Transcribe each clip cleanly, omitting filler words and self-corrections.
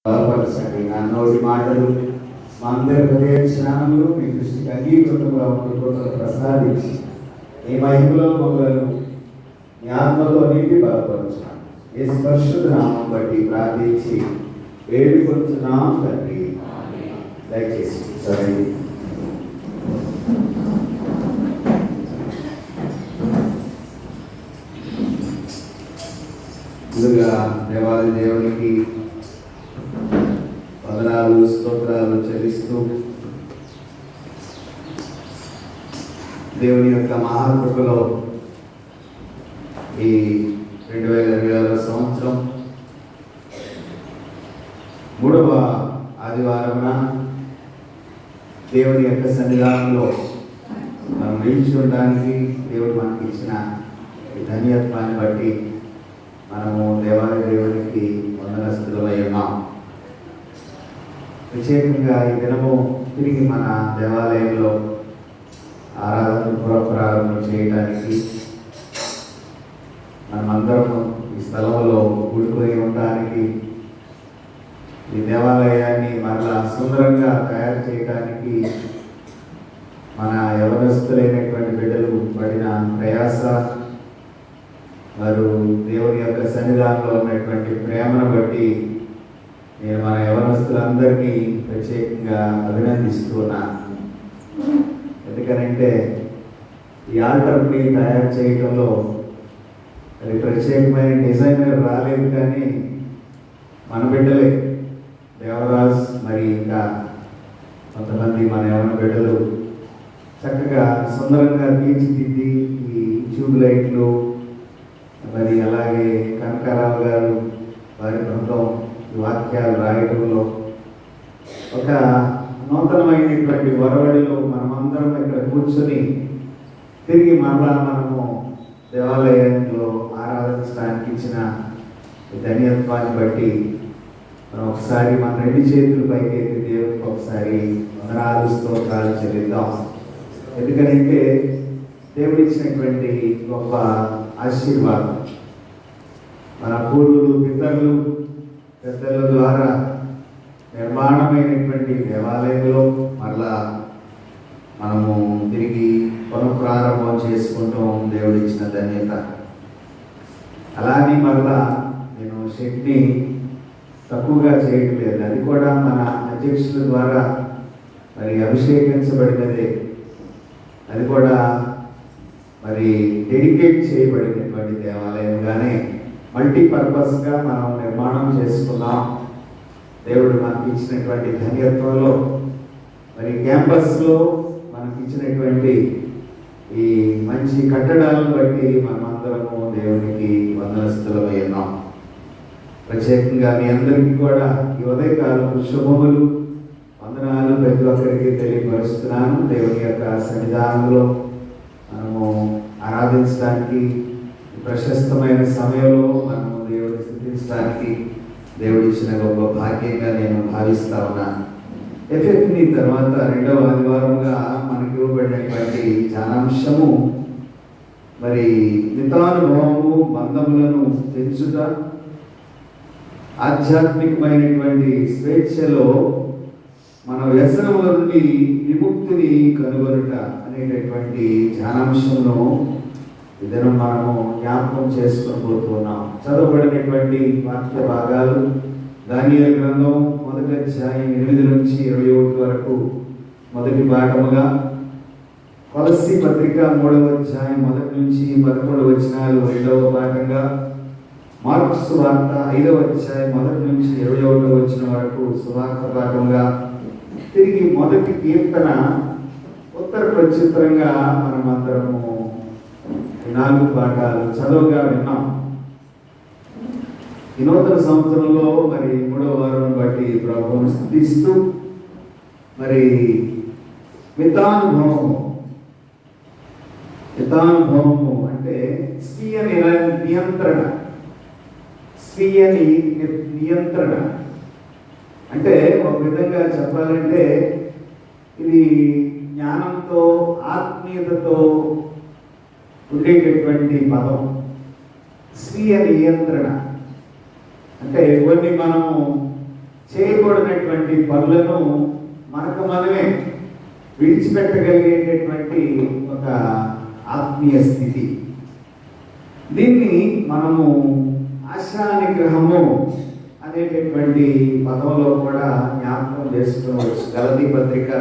బలపరచండి. నా నోటి మాటలు మా అందరి హృదయ జ్ఞానములు మీ దృష్టికి అంగీకృతంగా ఉంటున్న ప్రసాదించి ఈ మహిమలో మమ్మల్ని మీ ఆత్మతో నింపి బలపరచాను. ఏ స్పర్శుడు నామం బట్టి ప్రార్థించి వేడుకొంచున్నాం తండ్రి. దయచేసి సరే ముందుగా దేవాది దేవునికి వందనాలు స్తోత్రాలు చెల్లిస్తూ దేవుని యొక్క మహాకృపలో ఈ 2026 సంవత్సరం 3వ ఆదివారమున దేవుని యొక్క సన్నిధానంలో మనం నిలిచి ఉండడానికి దేవుడు మనకి ఇచ్చిన ఈ ధన్యత్వాన్ని బట్టి మనము దేవునికి వందనస్తులమై ఉన్నాం. ప్రత్యేకంగా ఈ దినము తిరిగి మన దేవాలయంలో ఆరాధన ప్రారంభం చేయడానికి మనమందరము ఈ స్థలంలో కూడుకొని ఉండడానికి ఈ దేవాలయాన్ని మరలా సుందరంగా తయారు చేయడానికి మన యవనస్తులైనటువంటి బిడ్డలు పడిన ప్రయాస, వారు దేవుని యొక్క సన్నిధానంలో ఉన్నటువంటి ప్రేమను బట్టి నేను మన యవనస్తులందరినీ ప్రత్యేకంగా అభినందిస్తూ ఉన్నాను. ఎందుకనంటే ఈ ఆల్టర్ని తయారు చేయడంలో అది ప్రత్యేకమైన డిజైనర్ రాలేదు, కానీ మన బిడ్డలే దేవరాజ్ మరి ఇంకా కొంతమంది మన యవన బిడ్డలు చక్కగా సుందరంగా తీర్చిదిద్ది ఈ ట్యూబ్ లైట్లు మరి అలాగే కనకారావు గారు వారి బృందం వాక్యాలు రాయడంలో ఒక నూతనమైనటువంటి వరవడిలో మనమందరం ఇక్కడ కూర్చొని తిరిగి మరలా మనము దేవాలయంలో ఆరాధించడానికి ఇచ్చిన ధన్యత్వాన్ని బట్టి మనం ఒకసారి మన 2 చేతులు పైకెత్తి దేవుడికి ఒకసారి వందనాలు స్తోత్రాలు చెల్లిద్దాం. ఎందుకంటే దేవుడు ఇచ్చినటువంటి గొప్ప ఆశీర్వాదం మన పూర్వులు పితరులు పెద్దల ద్వారా నిర్మాణమైనటువంటి దేవాలయంలో మరలా మనము తిరిగి పునఃప్రారంభం చేసుకుంటాం. దేవుడు ఇచ్చిన ధన్యత. అలానే మరలా నేను శక్తిని తక్కువగా చేయడం లేదు, అది కూడా మన అధ్యక్షుల ద్వారా మరి అభిషేకించబడినదే, అది కూడా మరి డెడికేట్ చేయబడినటువంటి దేవాలయంగానే మల్టీపర్పస్గా మనం నిర్మాణం చేసుకున్నాం. దేవుడు మనకి ఇచ్చినటువంటి ధన్యత్వంలో మరి క్యాంపస్లో మనకి ఇచ్చినటువంటి ఈ మంచి కట్టడాలను బట్టి మనమందరము దేవునికి వందనస్తులమై ఉన్నాం. ప్రత్యేకంగా మీ అందరికీ కూడా ఈ ఉదయకాలం శుభములు వందనాలు ప్రతి ఒక్కరికి తెలియపరుస్తున్నాను. దేవుని యొక్క సన్నిధానంలో మనము ఆరాధించడానికి ప్రశస్తమైన సమయంలో మనము దేవుడిని స్తుతించడానికి దేవుడు ఇచ్చిన గొప్ప భాగ్యంగా నేను భావిస్తా ఉన్నాను. ఎఫ్ఎఫ్ని తర్వాత 2వ ఆదివారంగా మనకి ఇవ్వబడినటువంటి ధ్యానాంశము మరి మితానుభవము బంధములను పెంచుట, ఆధ్యాత్మికమైనటువంటి స్వేచ్ఛలో మన వ్యసనముల నుండి విముక్తిని కనుగొనుట అనేటటువంటి ధ్యానాంశంలో ఇద్దరు మనము జ్ఞాపకం చేసుకొని పోతున్నాం. చదవబడినటువంటి వాక్య భాగాలు దానియేలు గ్రంథం 1వ అధ్యాయం 8 నుంచి 21 వరకు మొదటి పాఠముగా, కొలస్సీ పత్రిక 3వ అధ్యాయం 1 నుంచి 13 వచనాలు 2వ పాఠంగా, మార్కు సువార్త 5వ అధ్యాయం 1 నుంచి 21 వచనం వరకు సువార్త పాఠంగా, తిరిగి మొదటి కీర్తన ఉత్తర ప్రచిత్రంగా మనమందరము 4 పాఠాలు చదువుగా విన్నాం. ఈ నూతన సంవత్సరంలో మరి 3వ వారం బట్టి ప్రభువును స్తుతిస్తూ మరి మితానుభవము అంటే స్వీయ నియంత్రణ. స్వీయ నియంత్రణ అంటే ఒక విధంగా చెప్పాలంటే ఇది జ్ఞానంతో ఆత్మీయతతో ఉండేటటువంటి పదం. స్వీయ నియంత్రణ అంటే కొన్ని మనము ఇష్టపడినటువంటి పనులను మనకు మనమే విడిచిపెట్టగలిగేటటువంటి ఒక ఆత్మీయ స్థితి. దీన్ని మనము ఆశా నిగ్రహము అనేటటువంటి పదంలో కూడా జ్ఞాపకం చేసుకోవచ్చు. గలతీ పత్రిక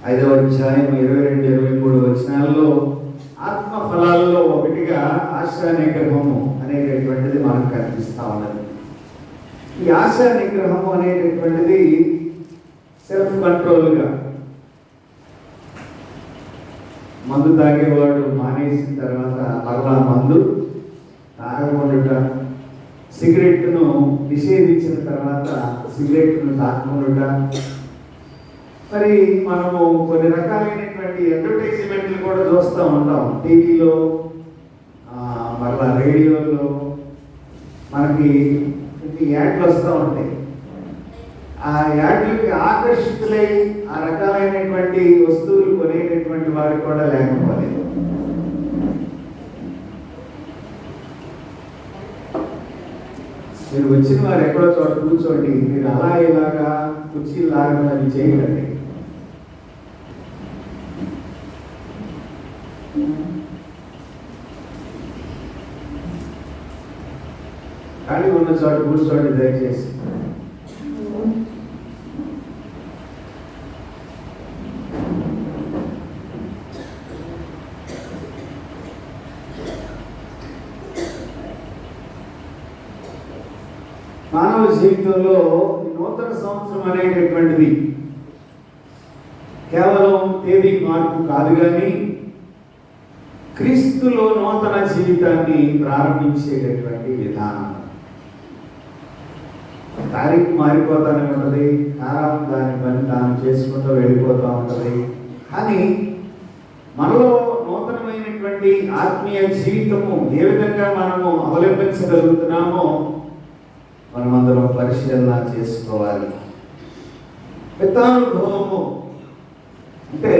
5వ అధ్యాయం 22-23 వచనాల్లో ఆత్మ ఫలాలలో ఒకటిగా ఆశా నిగ్రహము అనేటటువంటిది మనకు కనిపిస్తా ఉన్నది. ఈ ఆశా నిగ్రహము అనేటటువంటిది సెల్ఫ్ కంట్రోల్గా, మందు తాగేవాడు మానేసిన తర్వాత మరలా మందు తాగకుండా, సిగరెట్ను నిషేధించిన తర్వాత సిగరెట్ను తాగకుండా, మరి మనము కొన్ని రకాలైనటువంటి అడ్వర్టైజ్మెంట్లు కూడా చూస్తూ ఉంటాం. టీవీలో, మరలా రేడియోలో మనకి యాడ్లు వస్తూ ఉంటాయి. ఆ యాడ్లకి ఆకర్షితులై ఆ రకాలైనటువంటి వస్తువులు కొనేటటువంటి వారికి కూడా లేకపోలేదు. మీరు వచ్చిన వారు ఎక్కడో చోట కూర్చోండి, మీరు అలా ఇలాగా కుర్చీలు లాగా అది చేయకండి. ఖాళీ ఉన్న చోట కూర్చోండి దయచేసి. మానవ జీవితంలో నూతన సంవత్సరం అనేటటువంటిది కేవలం తేదీ మార్పు కాదు, కానీ క్రీస్తులో నూతన జీవితాన్ని ప్రారంభించేటటువంటి విధానం. తారీఖు మారిపోతానే ఉంటుంది, కాలం దాని పని తాను చేసుకుంటూ వెళ్ళిపోతూ ఉంటుంది. కానీ మనలో నూతనమైనటువంటి ఆత్మీయ జీవితము ఏ విధంగా మనము అవలంబించగలుగుతున్నామో మనమందరం పరిశీలన చేసుకోవాలి. పితానుభవము అంటే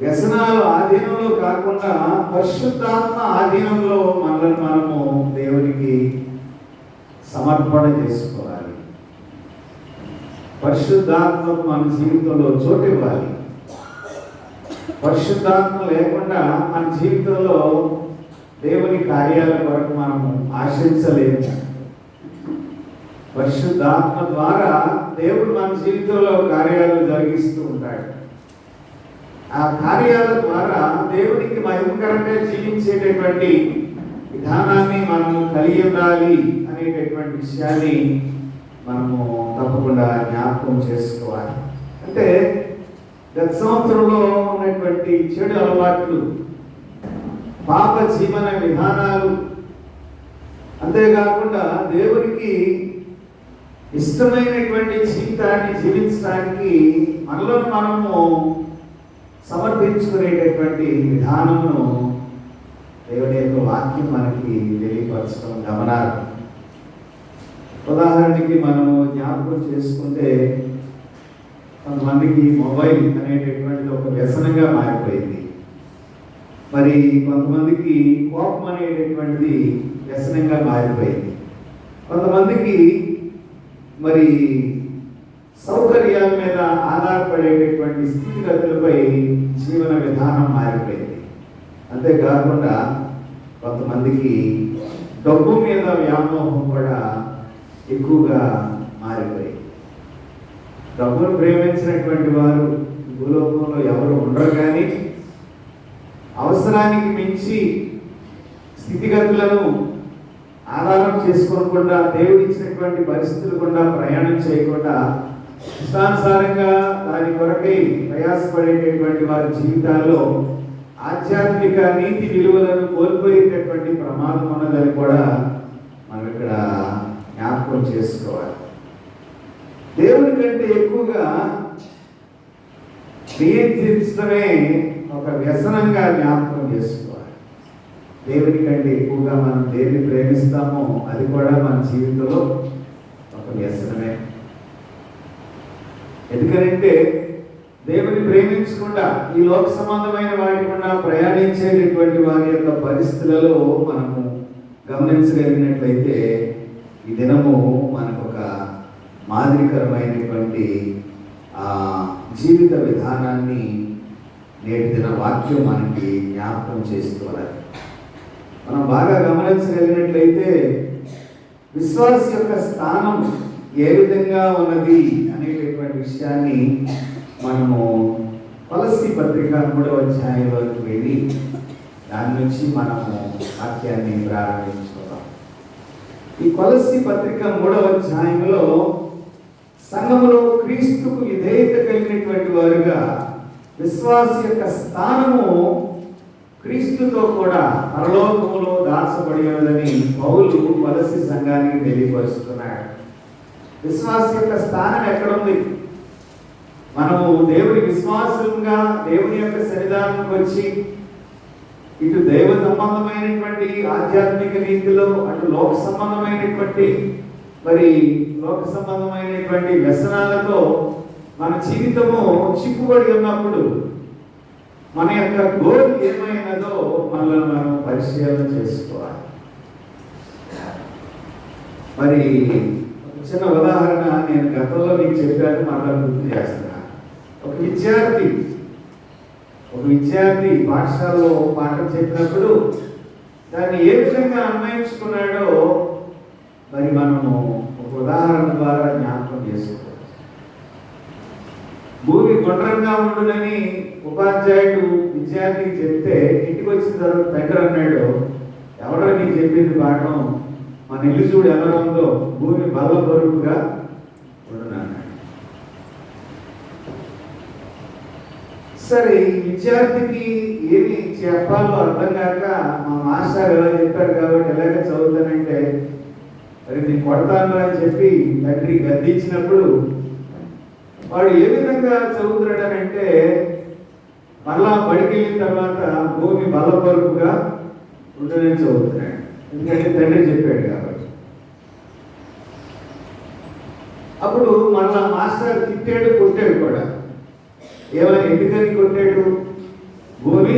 వ్యసనాలు ఆధీనంలో కాకుండా పరిశుద్ధాత్మ ఆధీనంలో మనము దేవునికి సమర్పణ చేసుకోవాలి. పరిశుద్ధాత్మకు మన జీవితంలో చోటు ఇవ్వాలి. పరిశుద్ధాత్మ లేకుండా మన జీవితంలో దేవుని కార్యాల కొరకు మనము ఆశించలేము. పరిశుద్ధాత్మ ద్వారా దేవుడు మన జీవితంలో కార్యాలు జరిగిస్తూ ఉంటాడు. ఆ కార్యాల ద్వారా దేవునికి మహిమకరంగా జీవించేటటువంటి విధానాన్ని మనము కలిగి ఉండాలి అనేటటువంటి విషయాన్ని మనము తప్పకుండా జ్ఞాపకం చేసుకోవాలి. అంటే గత సంవత్సరంలో ఉన్నటువంటి చెడు అలవాట్లు, పాప జీవన విధానాలు, అంతేకాకుండా దేవునికి ఇష్టమైనటువంటి జీవితాన్ని జీవించడానికి మనలో మనము సమర్పించుకునేటటువంటి విధానమును దేవుని యొక్క వాక్యం మనకి తెలియపరచడం గమనార్హం. ఉదాహరణకి మనము జ్ఞాపకం చేసుకుంటే కొంతమందికి మొబైల్ అనేటటువంటిది ఒక వ్యసనంగా మారిపోయింది. మరి కొంతమందికి కోపం అనేటటువంటిది వ్యసనంగా మారిపోయింది. కొంతమందికి మరి సౌకర్యాల మీద ఆధారపడేటటువంటి స్థితిగతులపై జీవన విధానం మారిపోయింది. అంతేకాకుండా కొంతమందికి డబ్బు మీద వ్యామోహం కూడా ఎక్కువగా మారిపోయింది. డబ్బును ప్రేమించినటువంటి వారు భూలోకంలో ఎవరు ఉండరు, కానీ అవసరానికి మించి స్థితిగతులను ఆధారం చేసుకోకుండా, దేవుడు ఇచ్చినటువంటి పరిస్థితులు కూడా ప్రయాణం చేయకుండా ఇష్టానుసారంగా దాని కొరకై ప్రయాసపడేటటువంటి వారి జీవితాల్లో ఆధ్యాత్మిక నీతి విలువలను కోల్పోయేటటువంటి ప్రమాదం ఉన్నదని కూడా మనం ఇక్కడ జ్ఞాపకం చేసుకోవాలి. దేవుని కంటే ఎక్కువగా నియంత్రించడమే ఒక వ్యసనంగా జ్ఞాపకం చేసుకోవాలి. దేవుని కంటే ఎక్కువగా మనం దేన్ని ప్రేమిస్తామో అది కూడా మన జీవితంలో ఒక వ్యసనమే. ఎందుకంటే దేవుని ప్రేమించకుండా ఈ లోక సంబంధమైన వాటి గుండా ప్రయాణించేటటువంటి వారి యొక్క పరిస్థితులలో మనము గమనించగలిగినట్లయితే ఈ దినము మనకు ఒక మాదిరికరమైనటువంటి జీవిత విధానాన్ని నేటి దిన వాక్యం మనకి జ్ఞాపకం చేస్తున్నారు. మనం బాగా గమనించగలిగినట్లయితే విశ్వాస యొక్క స్థానం ఏ విధంగా ఉన్నది అనేటటువంటి విషయాన్ని మనము కొలస్సీ పత్రిక 3వ అధ్యాయంలోకి వెళ్ళి దాని నుంచి మనము వాక్యాన్ని ప్రారంభించుకుందాం. ఈ కొలస్సీ పత్రిక 3వ అధ్యాయంలో సంఘములో క్రీస్తుకు విధేయత కలిగినటువంటి వారుగా విశ్వాస యొక్క స్థానము క్రీస్తుతో కూడా పరలోకములో దాచబడి ఉన్నదని పౌలు కొలస్సీ సంఘానికి తెలియపరుస్తున్నాడు. విశ్వాస యొక్క స్థానం ఎక్కడుంది? మనము దేవుడి విశ్వాసంగా దేవుని యొక్క సన్నిధానానికి వచ్చి ఇటు దైవ సంబంధమైనటువంటి ఆధ్యాత్మిక నీతిలో, అటు లోక సంబంధమైనటువంటి లోక సంబంధమైనటువంటి వ్యసనాలతో మన జీవితము చిక్కుబడి ఉన్నప్పుడు మన యొక్క గోల్ ఏమైనదో మనల్ని మనం పరిశీలన చేసుకోవాలి. ఒక చిన్న ఉదాహరణ నేను గతంలో మీకు చెప్పాను, మళ్ళీ గుర్తు చేస్తున్నాను. ఒక విద్యార్థి పాఠశాలలో పాఠం చెప్పినప్పుడు దాన్ని ఏ విధంగా అన్వయించుకున్నాడో మనము ఒక ఉదాహరణ ద్వారా జ్ఞాపకం చేసుకోవాలి. భూమి గుండ్రంగా ఉండునని ఉపాధ్యాయుడు విద్యార్థికి చెప్తే ఇంటికి వచ్చిన తర్వాత తండ్రి అన్నాడు, ఎవరో నీకు చెప్పింది పాఠం, మన ఇల్లు చూడు ఎలా ఉందో, భూమి బల్ల బరువుగా ఉండునన్నాడు. సరే, ఈ విద్యార్థికి ఏమి చెప్పాలో అర్థం కాక మా మాస్టర్ ఎలా చెప్పారు కాబట్టి ఎలాగ చదువుతానంటే నేను కొడతాను అని చెప్పి తండ్రి గద్దించినప్పుడు వాడు ఏ విధంగా చదువుతున్నాడనంటే మళ్ళా బడికి వెళ్ళిన తర్వాత భూమి బలపరుపుగా ఉంటుందని చదువుతున్నాడు. ఎందుకంటే తండ్రి చెప్పాడు కాబట్టి. అప్పుడు మళ్ళా మాస్టర్ తిట్టాడు, కొట్టాడు కూడా. ఏమైనా ఎందుకని కొట్టాడు? భూమి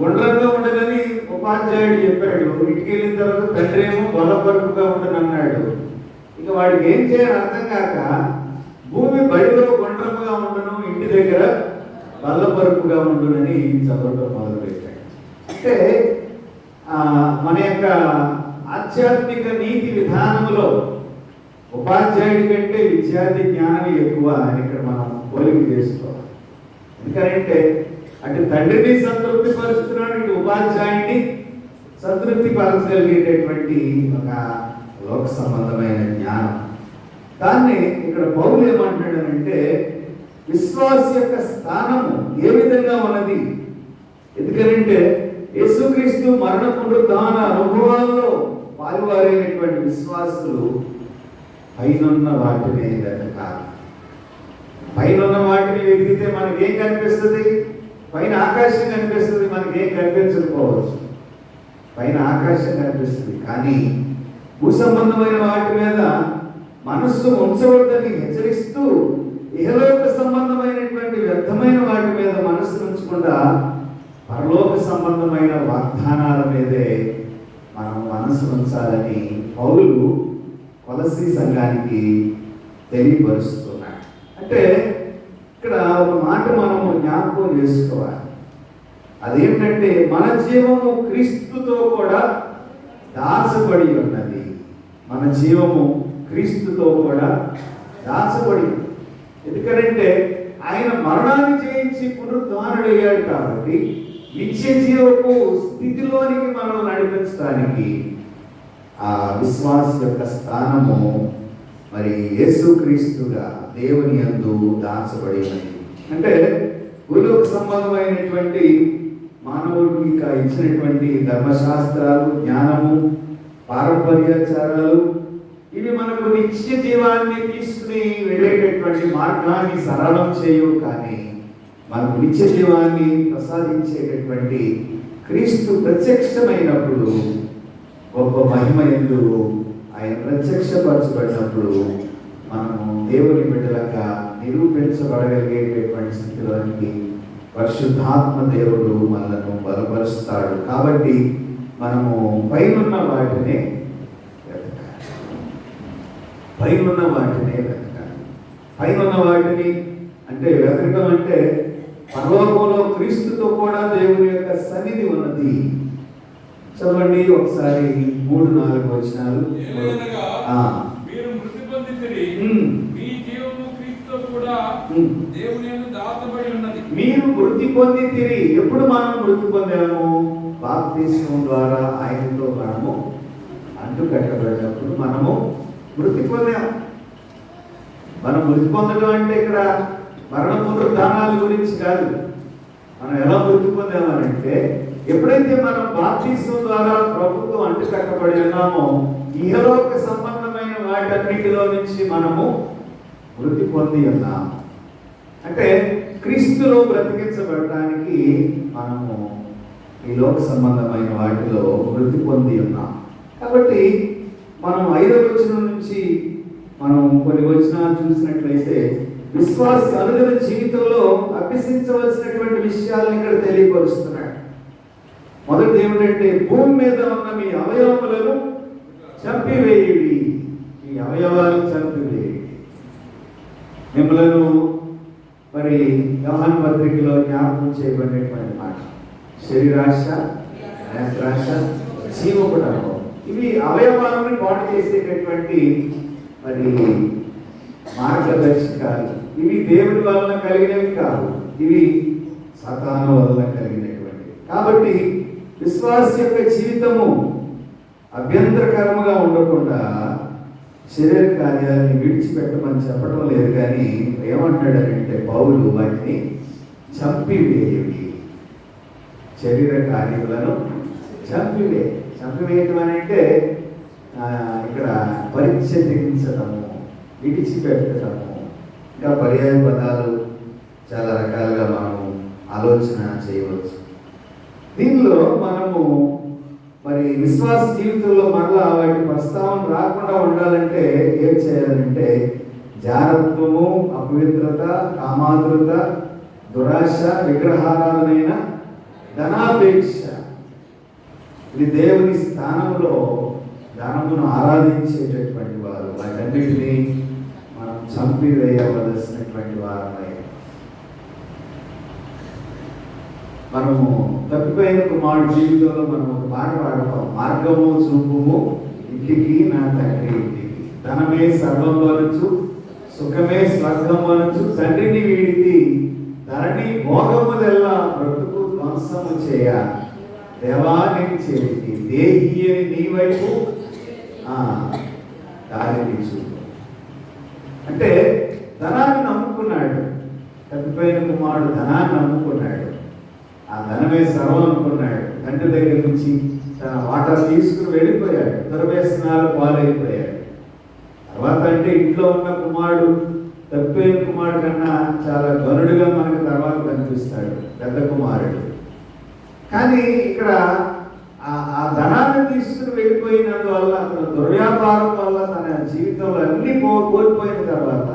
గుండ్రంగా ఉండదని ఉపాధ్యాయుడు చెప్పాడు, ఇంటికి వెళ్ళిన తర్వాత తండ్రి ఏమో బలపరుపుగా ఉండనన్నాడు. ఇక వాడికి ఏం చేయాలి అర్థం కాక భూమి బడిలో గుండ్రంగా ఉండను, ఇంటి దగ్గర బల్లపరుపుగా ఉండునని చదవడం మొదలుపెట్టాడు. అంటే మన యొక్క ఆధ్యాత్మిక నీతి విధానంలో ఉపాధ్యాయుడి కంటే విద్యార్థి జ్ఞానం ఎక్కువ అని ఇక్కడ మనం పోలిక చేసుకోవాలి. ఎందుకంటే అటు తండ్రిని సంతృప్తి పరుస్తున్నాడు, ఇటు ఉపాధ్యాయుడిని సంతృప్తి పరచగలిగేటటువంటి ఒక లోక సంబంధమైన జ్ఞానం. దాన్ని ఇక్కడ పౌలు ఏమంటాడనంటే విశ్వాస యొక్క స్థానము ఏ విధంగా ఉన్నది? ఎందుకంటే యేసుక్రీస్తు మరణ పునరుద్ధాన అనుభవాల్లో పాల్వారైనటువంటి విశ్వాసులు పైనున్న వాటినే వెతకాలి. పైనున్న వాటిని వెతికితే మనకేం కనిపిస్తుంది? పైన ఆకాశం కనిపిస్తుంది, మనకేం కనిపించకపోవచ్చు. పైన ఆకాశం కనిపిస్తుంది, కానీ భూ సంబంధమైన వాటి మీద మనస్సు ఉంచవద్దని హెచ్చరిస్తూ ఇహలోక సంబంధమైనటువంటి వ్యర్థమైన వాటి మీద మనస్సు ఉంచకుండా పరలోక సంబంధమైన వాగ్దానాల మీదే మనం మనస్సు ఉంచాలని పౌలు కొలస్సీ సంఘానికి తెలియపరుస్తున్నాడు. అంటే ఇక్కడ ఒక మాట మనము జ్ఞాపకం చేసుకోవాలి. అదేంటంటే మన జీవము క్రీస్తుతో కూడా దాచబడి ఉన్నది. మన జీవము క్రీస్తుతో కూడా దాచబడి. ఎందుకంటే ఆయన మరణాన్ని జయించి పునరుద్ధానుడయ్యాడు కాబట్టి నిత్య జీవపు స్థితిలోనికి మనం నడిపించడానికి ఆ విశ్వాస యొక్క స్థానము యేసుక్రీస్తుగా దేవుని యందు దాచబడి ఉన్నది. అంటే భూలోక సంబంధమైనటువంటి మానవుడికి ఇచ్చినటువంటి ధర్మశాస్త్రాలు, జ్ఞానము, పారంపర్యాచారాలు ఇవి మనకు నిత్య జీవాన్ని తీసుకుని వెళ్ళేటటువంటి మార్గాన్ని సరళం చేయవు, కానీ మనకు నిత్య జీవాన్ని ప్రసాదించేటటువంటి క్రీస్తు ప్రత్యక్షమైనప్పుడు గొప్ప మహిమ యందు ఆయన ప్రత్యక్షపరచబడినప్పుడు మనము దేవుని బిడ్డలుగా నిరూపించబడగలిగేటటువంటి స్థితిలోనికి పరిశుద్ధాత్మ దేవుడు మనలను బలపరుస్తాడు. కాబట్టి మనము పైనున్న వాటినే వెతకాలి. పైన ఉన్న వాటిని అంటే వెతకడం అంటే పరలోకంలో క్రీస్తుతో కూడా దేవుని యొక్క సన్నిధి ఉన్నది. చదవండి ఒకసారి 3-4 వచనాలు. మీరు మృతి పొందితిరి, మీ జీవము క్రీస్తుతో కూడా దేవుని యందు దాచబడి ఉన్నది. మీరు మృతి పొందితిరి. ఎప్పుడు మనం మృతి పొందాము? బాప్తిస్మం ద్వారా ఆయనతో మనము అంటుకట్టబడినప్పుడు మనము మృతి పొందాము. మనం మృతి పొందడం అంటే ఇక్కడ మరణ పునరుద్ధానాల గురించి కాదు. మనం ఎలా మృతి పొందామనంటే ఎప్పుడైతే మనం బాప్తిస్మం ద్వారా ప్రభుత్వం అంటుకట్టబడి ఉన్నామో ఇహలోక సంబంధమైన వాటన్నిటిలో నుంచి మనము మృతి పొంది ఉన్నాము. అంటే క్రీస్తులో బ్రతికించబడటానికి మనము ఈ లోక సంబంధమైన వాటిలో మృతి పొంది ఉన్నాం. కాబట్టి మనం 5వ వచనం నుంచి మనం కొన్ని వచనాలు చూసినట్లయితే విశ్వాస అనుదిన జీవితంలో అభ్యసించవలసినటువంటి విషయాలను ఇక్కడ తెలియపరుస్తున్నాడు. మొదటిది ఏమిటంటే భూమి మీద ఉన్న మీ అవయవములను చంపివేయుడి. మీ అవయవాలను చంపివేయుడి. మిమ్మలను మరి యోహాను పత్రికలో జ్ఞాపకం చేయబడినటువంటి మాట శరీరాశ, నేత్రాశ, జీవపుటము. ఇవి అవయవాలను పాటు చేసేటటువంటి మరి మార్గదర్శకాలు. ఇవి దేవుడి వలన కలిగినవి కాదు, ఇవి సాతాను వలన కలిగినటువంటి. కాబట్టి విశ్వాస యొక్క జీవితము అభ్యంతరకరముగా ఉండకుండా శరీర కార్యాలని విడిచిపెట్టమని చెప్పడం లేదు, కానీ ఏమంటాడనంటే పౌలు వాటిని చంపివేయవి. శరీర కార్యములను చంపివేయటం అని అంటే ఇక్కడ పరిచ్ఛేదించడము, విడిచిపెట్టడము, ఇంకా పర్యాయ పదాలు చాలా రకాలుగా మనము ఆలోచన చేయవచ్చు. దీనిలో మనము మరి విశ్వాస జీవితంలో మరలా వాటి ప్రస్తావన రాకుండా ఉండాలంటే ఏం చేయాలంటే జారత్వము, అపవిత్రత, కామాతురత, దురాశ, విగ్రహారాధనైన ధనాపేక్ష, ఇది దేవుని స్థానంలో ధనమును ఆరాధించేటటువంటి వారు. వాటన్నిటినీ మనం చంపివేయవలసినటువంటి వారమై మనము తప్పిపోయిన కుమారుడు జీవితంలో మనం ఒక పాట పాడతాం. మార్గము చూపుము ఇంటికి నా తండ్రి ఇంటికి, ధనమే సర్వంలో అనొచ్చు, సుఖమే స్వర్గము అనొచ్చు, తండ్రిని వీడికి ధరణి భోగములెల్లా బ్రతుకు ధ్వంసము చేయ దేవానికి చేతి దేహి అని నీ వైపు దారిని చూపు. అంటే ధనాన్ని నమ్ముకున్నాడు. తప్పిపోయిన కుమారుడు ధనాన్ని నమ్ముకున్నాడు. ఆ ధనమే సర్వం అనుకున్నాడు. తండ్రి దగ్గర నుంచి తన వాటా తీసుకుని వెళ్ళిపోయాడు. దుర్వ్యసనాలు పాలైపోయాడు. తర్వాత అంటే ఇంట్లో ఉన్న కుమారుడు తప్పిపోయిన కుమారుడు కన్నా చాలా గనుడుగా మనకు తర్వాత కనిపిస్తాడు పెద్ద కుమారుడు. కానీ ఇక్కడ ఆ ధనాన్ని తీసుకుని వెళ్ళిపోయినందువల్ల, అతను దుర్వ్యాపారం వల్ల తన జీవితంలో అన్ని కోల్పోయిన తర్వాత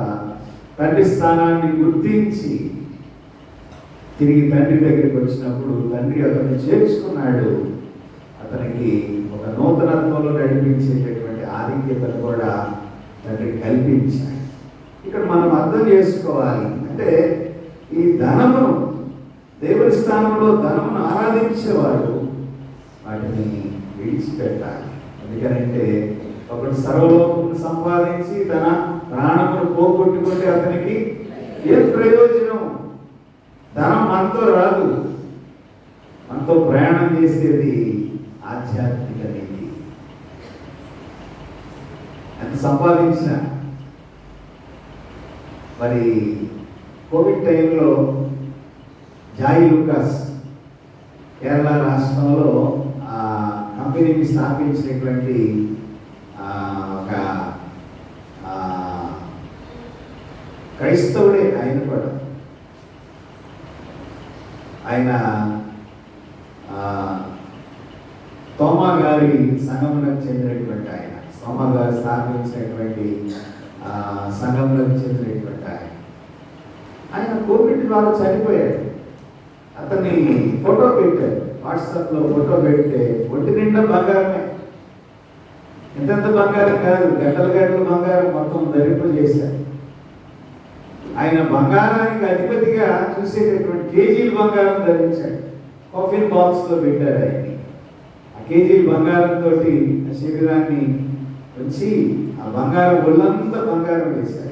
తండ్రి స్థానాన్ని గుర్తించి తిరిగి తండ్రి దగ్గరికి వచ్చినప్పుడు తండ్రి అతన్ని చేర్చుకున్నాడు. అతనికి ఒక నూతనత్వంలో నడిపించేటటువంటి ఆధిక్యతను కూడా తండ్రి కల్పించాడు. ఇక్కడ మనం అర్థం చేసుకోవాలి అంటే ఈ ధనమును, దేవుని స్థానంలో ధనమును ఆరాధించేవాడు వాటిని విడిచిపెట్టాలి. ఎందుకనంటే ఒకడు సర్వలోకమును సంపాదించి తన ప్రాణమును పోగొట్టుకుంటే అతనికి ఏం ప్రయోజనం? ధనం మనతో రాదు. మనతో ప్రయాణం చేసేది ఆధ్యాత్మిక నీతి. ఎంత సంపాదించిన మరి కోవిడ్ టైంలో జాయి లూకాస్ కేరళ రాష్ట్రంలో కంపెనీని స్థాపించినటువంటి ఒక క్రైస్తవుడే. ఆయన కూడా ఆయన తోమా గారి సంఘములకు చెందినటువంటి ఆయన, తోమా గారు స్థాపించినటువంటి సంఘములకు చెందినటువంటి ఆయన కోవిడ్ ద్వారా చనిపోయాడు. అతన్ని ఫోటో పెట్టారు, వాట్సాప్లో ఫోటో పెడితే ఒంటి నిండా బంగారమే. ఎంతెంత బంగారం కాదు, గంటల గంటల బంగారం మొత్తం ధరింపు చేశారు. ఆయన బంగారానికి అధిపతిగా చూసేటటువంటి కేజీలు బంగారం ధరించాడు. కాఫిన్ బాక్స్లో పెట్టారు ఆయన్ని. ఆ కేజీలు బంగారంతో ఆ శరీరాన్ని వచ్చి ఆ బంగారం ఒళ్ళంతా బంగారం వేశారు.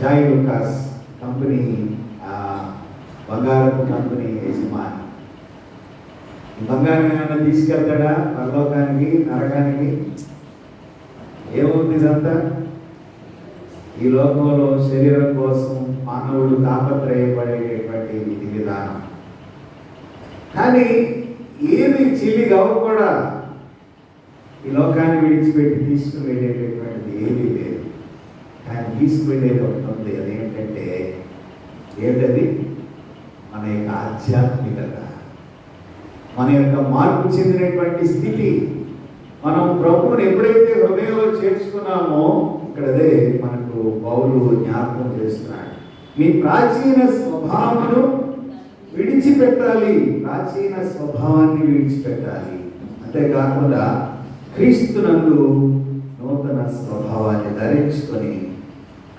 జాయ్ లూకాస్ కంపెనీ ఆ బంగారపు కంపెనీ యజమాని. ఈ బంగారం ఏమైనా తీసుకెళ్తాడా పరలోకానికి, నరకానికి? ఏముంది ఇదంతా? ఈ లోకంలో శరీరం కోసం మానవుడు తాపత్రయపడేటటువంటి విధి విధానం. కానీ ఏమి చిల్లిగా కూడా ఈ లోకాన్ని విడిచిపెట్టి తీసుకుని వెళ్ళేటటువంటిది ఏమీ లేదు. కానీ తీసుకువెళ్ళేది ఒకటి ఉంది. అదేంటంటే ఏంటది? మన యొక్క ఆధ్యాత్మికత, మన యొక్క మార్పు చెందినటువంటి స్థితి. మనం ప్రభువుని ఎప్పుడైతే హృదయంలో చేర్చుకున్నామో ఇక్కడ అదే మనకు పౌలు జ్ఞాపకం చేస్తున్నాడు. మీ ప్రాచీన స్వభావమును విడిచిపెట్టాలి. ప్రాచీన స్వభావాన్ని విడిచిపెట్టాలి. అంతేకాకుండా క్రీస్తునందు నూతన స్వభావాన్ని ధరించుకొని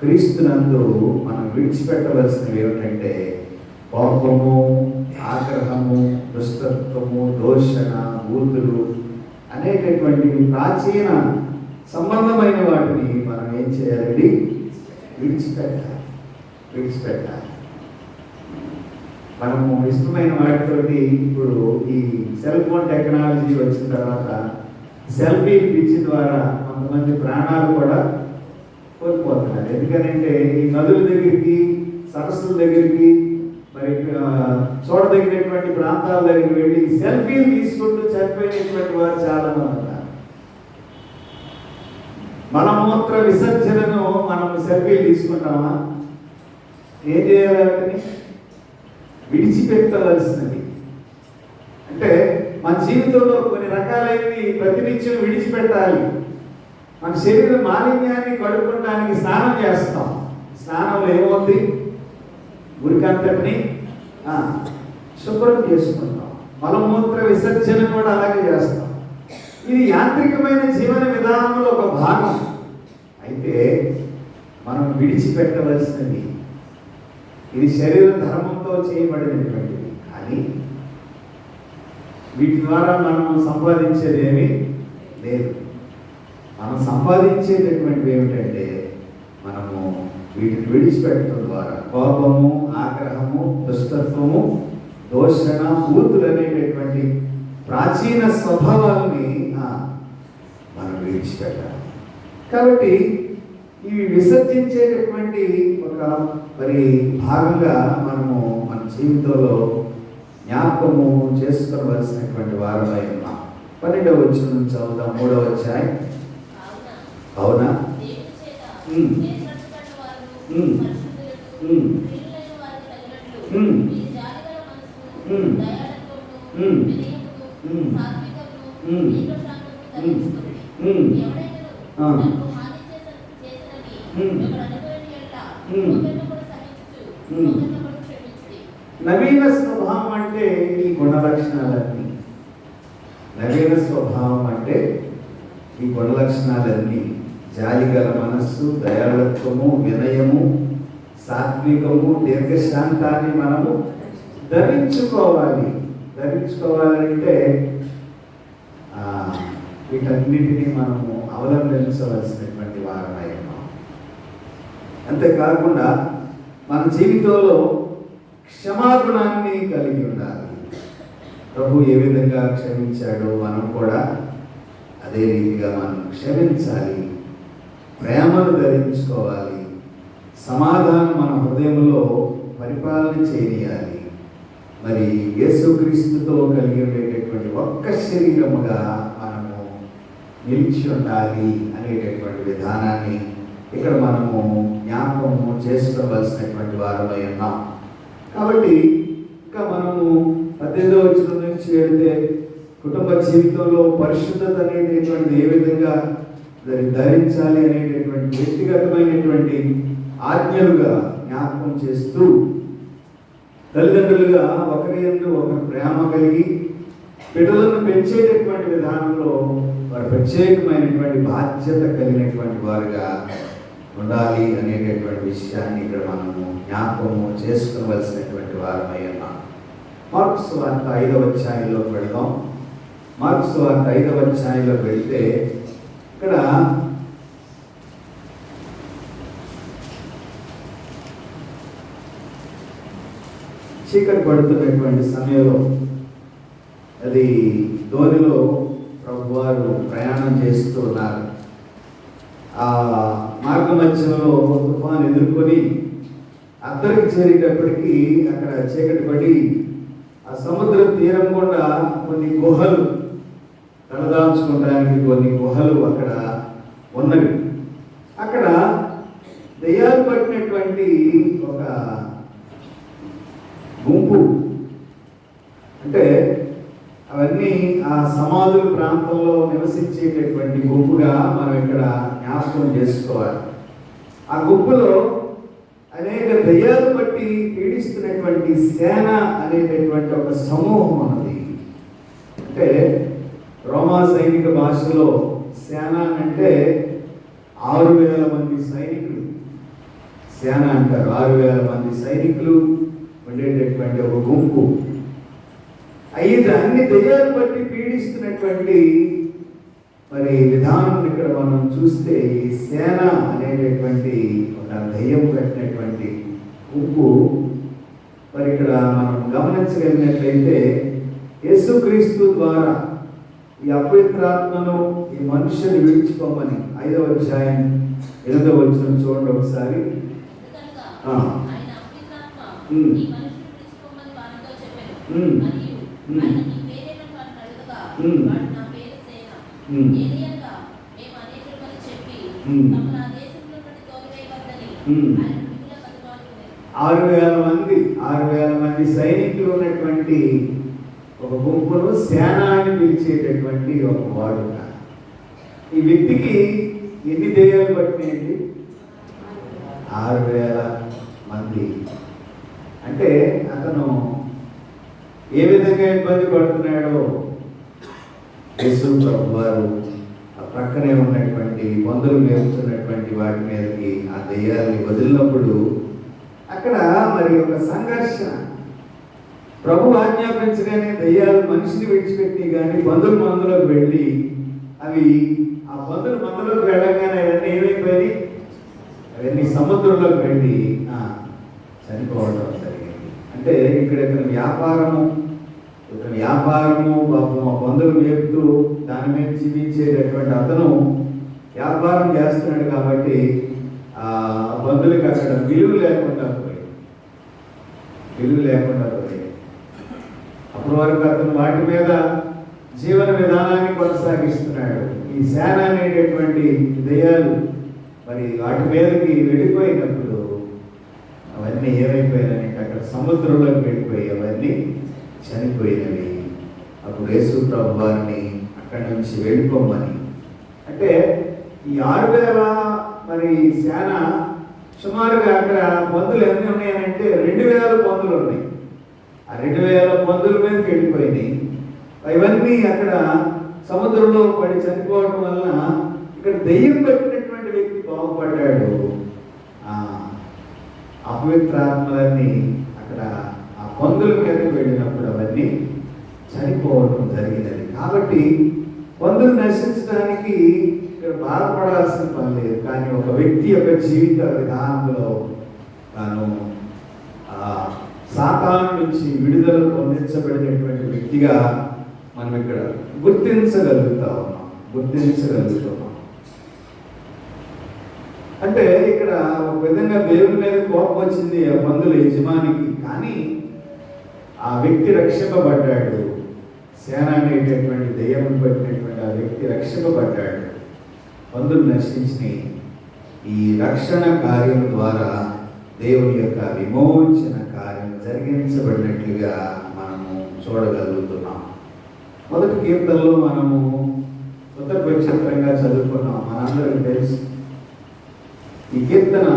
క్రీస్తునందు మనం విడిచిపెట్టవలసినవి ఏమిటంటే కోపము, ఆగ్రహము, దుష్టత్వము, దోషణ, బూతులు అనేటటువంటి ప్రాచీన సంబంధమైన వాటిని మనం ఏం చేయాలండి? విడిచిపెట్టాలి. మనము ఇష్టమైన వాటితోటి ఇప్పుడు ఈ సెల్ ఫోన్ టెక్నాలజీ వచ్చిన తర్వాత సెల్ఫీ పిచ్చి ద్వారా కొంతమంది ప్రాణాలు కూడా కోల్పోతున్నారు. ఎందుకనంటే ఈ నదుల దగ్గరికి, సరస్సుల దగ్గరికి, మరి చూడదగినటువంటి ప్రాంతాల దగ్గరికి వెళ్ళి సెల్ఫీలు తీసుకుంటూ చనిపోయినటువంటి వారు చాలా మంది ఉన్నారు. మలమూత్ర విసర్జనను మనం సెల్ఫీలు తీసుకుంటామా? ఏం చేయాలి? వాటిని విడిచిపెట్టవలసినది. అంటే మన జీవితంలో కొన్ని రకాలైనవి ప్రతినిత్యం విడిచిపెట్టాలి. మన శరీర మాలిన్యాన్ని కడుక్కోవడానికి స్నానం చేస్తాం. స్నానంలో ఏమవుతుంది? ఉరికంతటిని శుభ్రం చేసుకుంటాం. మలమూత్ర విసర్జన కూడా అలాగే చేస్తాం. ఇది యాంత్రికమైన జీవన విధానంలో ఒక భాగం. అయితే మనం విడిచిపెట్టవలసినది. ఇది శరీర ధర్మంతో చేయబడినటువంటిది. కానీ వీటి ద్వారా మనం సంపాదించేది ఏమీ లేదు. మనం సంపాదించేటటువంటివి ఏమిటంటే మనము వీటిని విడిచిపెట్టడం ద్వారా కోపము, ఆగ్రహము, దుష్టత్వము, దోషణ, బూతులు అనేటటువంటి ప్రాచీన స్వభావాలని మనం విడిచిపెట్టాలి. కాబట్టి ఇవి విసర్జించేటటువంటి ఒక మరి భాగంగా మనము మన జీవితంలో జ్ఞాపకము చేసుకోవలసినటువంటి వారమై ఉన్నాం. 12వ వచనం నుంచి చదువుదాం. 3వ అధ్యాయం. అవునా? నవీన స్వభావం అంటే ఈ గుణలక్షణాలన్నీ. నవీన స్వభావం అంటే ఈ గుణలక్షణాలన్నీ జాలిగల మనస్సు, దయాళత్వము, వినయము, సాత్వికము, దీర్ఘశాంతాన్ని మనము ధరించుకోవాలి. ధరించుకోవాలంటే వీటన్నిటినీ మనము అవలంబించవలసినటువంటి వారమై ఉన్నాం. అంతేకాకుండా మన జీవితంలో క్షమాగుణాన్ని కలిగి ఉండాలి. ప్రభు ఏ విధంగా క్షమించాడో మనం కూడా అదే రీతిగా మనం క్షమించాలి. ప్రేమను ధరించుకోవాలి. సమాధానం మన హృదయంలో పరిపాలన చేయాలి. మరి యేసుక్రీస్తుతో కలిగి ఉండేటటువంటి ఒక్క శరీరముగా మనము నిలిచి ఉండాలి అనేటటువంటి విధానాన్ని ఇక్కడ మనము జ్ఞాపకము చేసుకోవలసినటువంటి వారమై ఉన్నాం. కాబట్టి ఇంకా మనము 18వ వచనం నుంచి వెళ్తే కుటుంబ జీవితంలో పరిశుద్ధత అనేటటువంటి ఏ విధంగా ధరించాలి అనేటటువంటి వ్యక్తిగతమైనటువంటి ఆజ్ఞలుగా జ్ఞాపకం చేస్తూ తల్లిదండ్రులుగా ఒకరి యందు ఒకరు ప్రేమ కలిగి బిడ్డలను పెంచేటటువంటి విధానంలో వారు ప్రత్యేకమైనటువంటి బాధ్యత కలిగినటువంటి వారుగా ఉండాలి అనేటటువంటి విషయాన్ని ఇక్కడ మనము జ్ఞాపకము చేసుకోవలసినటువంటి వారమై ఉన్నాం. మార్కు సువార్త 5వ అధ్యాయంలోకి వెళ్దాం. మార్కు సువార్త 5వ అధ్యాయంలోకి వెళ్తే ఇక్కడ చీకటి పడుతున్నటువంటి సమయంలో అది ధోనిలో ప్రభువారు ప్రయాణం చేస్తూ ఉన్నారు. ఆ మార్గ మధ్యంలో తుఫాను ఎదుర్కొని అద్దరికి చేరేటప్పటికీ అక్కడ చీకటి పడి ఆ సముద్ర తీరం కూడా కొన్ని గుహలు తలదాల్చుకోవడానికి కొన్ని గుహలు అక్కడ ఉన్నవి. అక్కడ దెయ్యాలు పట్టినటువంటి ఒక గుంపు, అంటే అవన్నీ ఆ సమాధుల ప్రాంతంలో నివసించేటటువంటి గుంపుగా మనం ఇక్కడ జ్ఞాపకం చేసుకోవాలి. ఆ గుంపులో అనేక దయ్యాలు బట్టి పీడిస్తున్నటువంటి సేన అనేటటువంటి ఒక సమూహం ఉన్నది. అంటే రోమా సైనిక భాషలో సేన అంటే 6,000 మంది సైనికులు. సేన అంటారు. 6,000 మంది సైనికులు ఉండేటటువంటి ఒక గుంపు. అన్ని దయ్యాలు బట్టి పీడిస్తున్నటువంటి మరి విధానం ఇక్కడ మనం చూస్తే ఈ సేన అనేటటువంటి ఒక దయ్యం కట్టినటువంటి గుంపు మరి ఇక్కడ మనం గమనించగలిగినట్లయితే యేసుక్రీస్తు ద్వారా ఈ అపవిత్రాత్మను ఈ మనుషుని విడిచిపోమని 5వ అధ్యాయం 8వ వచనం చూడండి ఒకసారి. ఆరు వేల మంది సైనికులు ఉన్నటువంటి ఒక గుంపును సేన అని పిలిచేటటువంటి ఒక వాడుక. ఈ వ్యక్తికి ఎన్ని దెయ్యాలు పట్టినాయండి? 6,000 మంది. అంటే అతను ఏ విధంగా ఇబ్బంది పడుతున్నాడో యేసు ప్రభు వారు ఆ ప్రక్కనే ఉన్నటువంటి మందులు మేపుతున్నటువంటి వాటి మీదకి ఆ దెయ్యాన్ని వదిలినప్పుడు అక్కడ మరి ఒక సంఘర్షణ. ప్రభు ఆజ్ఞాపించగానే దెయ్యాలు మనిషిని విడిచిపెట్టి కానీ మందులోకి వెళ్ళి అవి ఆ మందులోకి వెళ్ళగానే అవన్నీ ఏమైపోయి అవన్నీ సముద్రంలోకి వెళ్ళి చనిపోవడం జరిగింది. అంటే ఇక్కడ ఇతను వ్యాపారము పాపం మందులు మేపుతూ దాని మీద జీవించేటటువంటి అతను వ్యాపారం చేస్తున్నాడు కాబట్టి ఆ బంధువులకి అక్కడ విలువ లేకుండా పోయి అప్పటి వరకు అతను వాటి మీద జీవన విధానాన్ని కొనసాగిస్తున్నాడు. ఈ సేన అనేటటువంటి దెయ్యాలు మరి వాటి మీదకి వెళ్ళిపోయినప్పుడు అవన్నీ ఏమైపోయినాయి? అక్కడ సముద్రంలోకి వెళ్ళిపోయి అవన్నీ చనిపోయినవి. అప్పుడు యేసు ప్రభు వారిని అక్కడి నుంచి వెళ్ళిపోమని, అంటే ఈ 6,000 మరి సేన సుమారుగా అక్కడ పందులు ఎన్ని ఉన్నాయనంటే 2,000 పందులు ఉన్నాయి. ఆ 2,000 పందుల మీదకి వెళ్ళిపోయినాయి. ఇవన్నీ అక్కడ సముద్రంలో పడి చనిపోవడం వలన ఇక్కడ దెయ్యం పట్టినటువంటి వ్యక్తి బాగుపడ్డాడు. అపవిత్రాత్మలన్నీ అక్కడ ఆ పందుల మీదకి వెళ్ళినప్పుడు అవన్నీ చనిపోవడం జరిగినది. కాబట్టి పందులు నశించడానికి ఇక్కడ బాధపడాల్సిన పని లేదు. కానీ ఒక వ్యక్తి యొక్క జీవిత విధానంలో తాను సాతాను నుంచి విడుదల పొందించబడినటువంటి వ్యక్తిగా మనం ఇక్కడ గుర్తించగలుగుతున్నాం. అంటే ఇక్కడ ఒక విధంగా దేవుని మీద కోపం వచ్చింది ఆ పందుల యజమానికి, కానీ ఆ వ్యక్తి రక్షింపబడ్డాడు. సేన అనేటటువంటి దెయ్యం పట్టినటువంటి ఆ వ్యక్తి రక్షింపబడ్డాడు. పందులు నశించినాయి. ఈ రక్షణ కార్యం ద్వారా దేవుని యొక్క విమోచన కార్యం జరిగించబడినట్లుగా మనము చూడగలుగుతున్నాం. మొదటి కీర్తనలో మనము ఉత్తరపక్షంగా చదువుకున్నాం, మనందరికీ తెలుసు. ఈ కీర్తన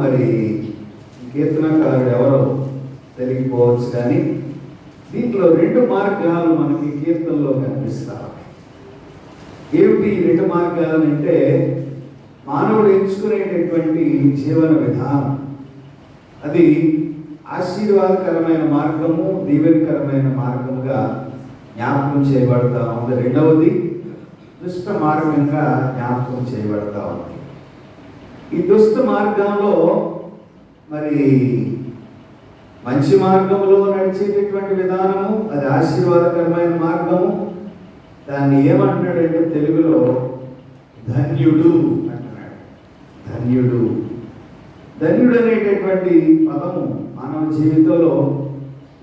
మరి కీర్తనకారుడు ఎవరో తెలియకపోవచ్చు, కానీ దీంట్లో 2 మార్గాలు మనకి కీర్తనలో కనిపిస్తాయి. ఏమిటి ఈ రెండు మార్గాలు అంటే మానవుడు ఎంచుకునేటటువంటి జీవన విధానం, అది ఆశీర్వాదకరమైన మార్గము, దీవెనకరమైన మార్గముగా జ్ఞాపకం చేయబడతా ఉంది. రెండవది దుష్ట మార్గంగా జ్ఞాపకం చేయబడతా ఉంది. ఈ దుష్ట మార్గంలో మరి మంచి మార్గంలో నడిచేటటువంటి విధానము, అది ఆశీర్వాదకరమైన మార్గము. దాన్ని ఏమంటున్నాడంటే తెలుగులో ధన్యుడు అంటున్నాడు. ధన్యుడు ధన్యుడు అనేటటువంటి పదము మానవ జీవితంలో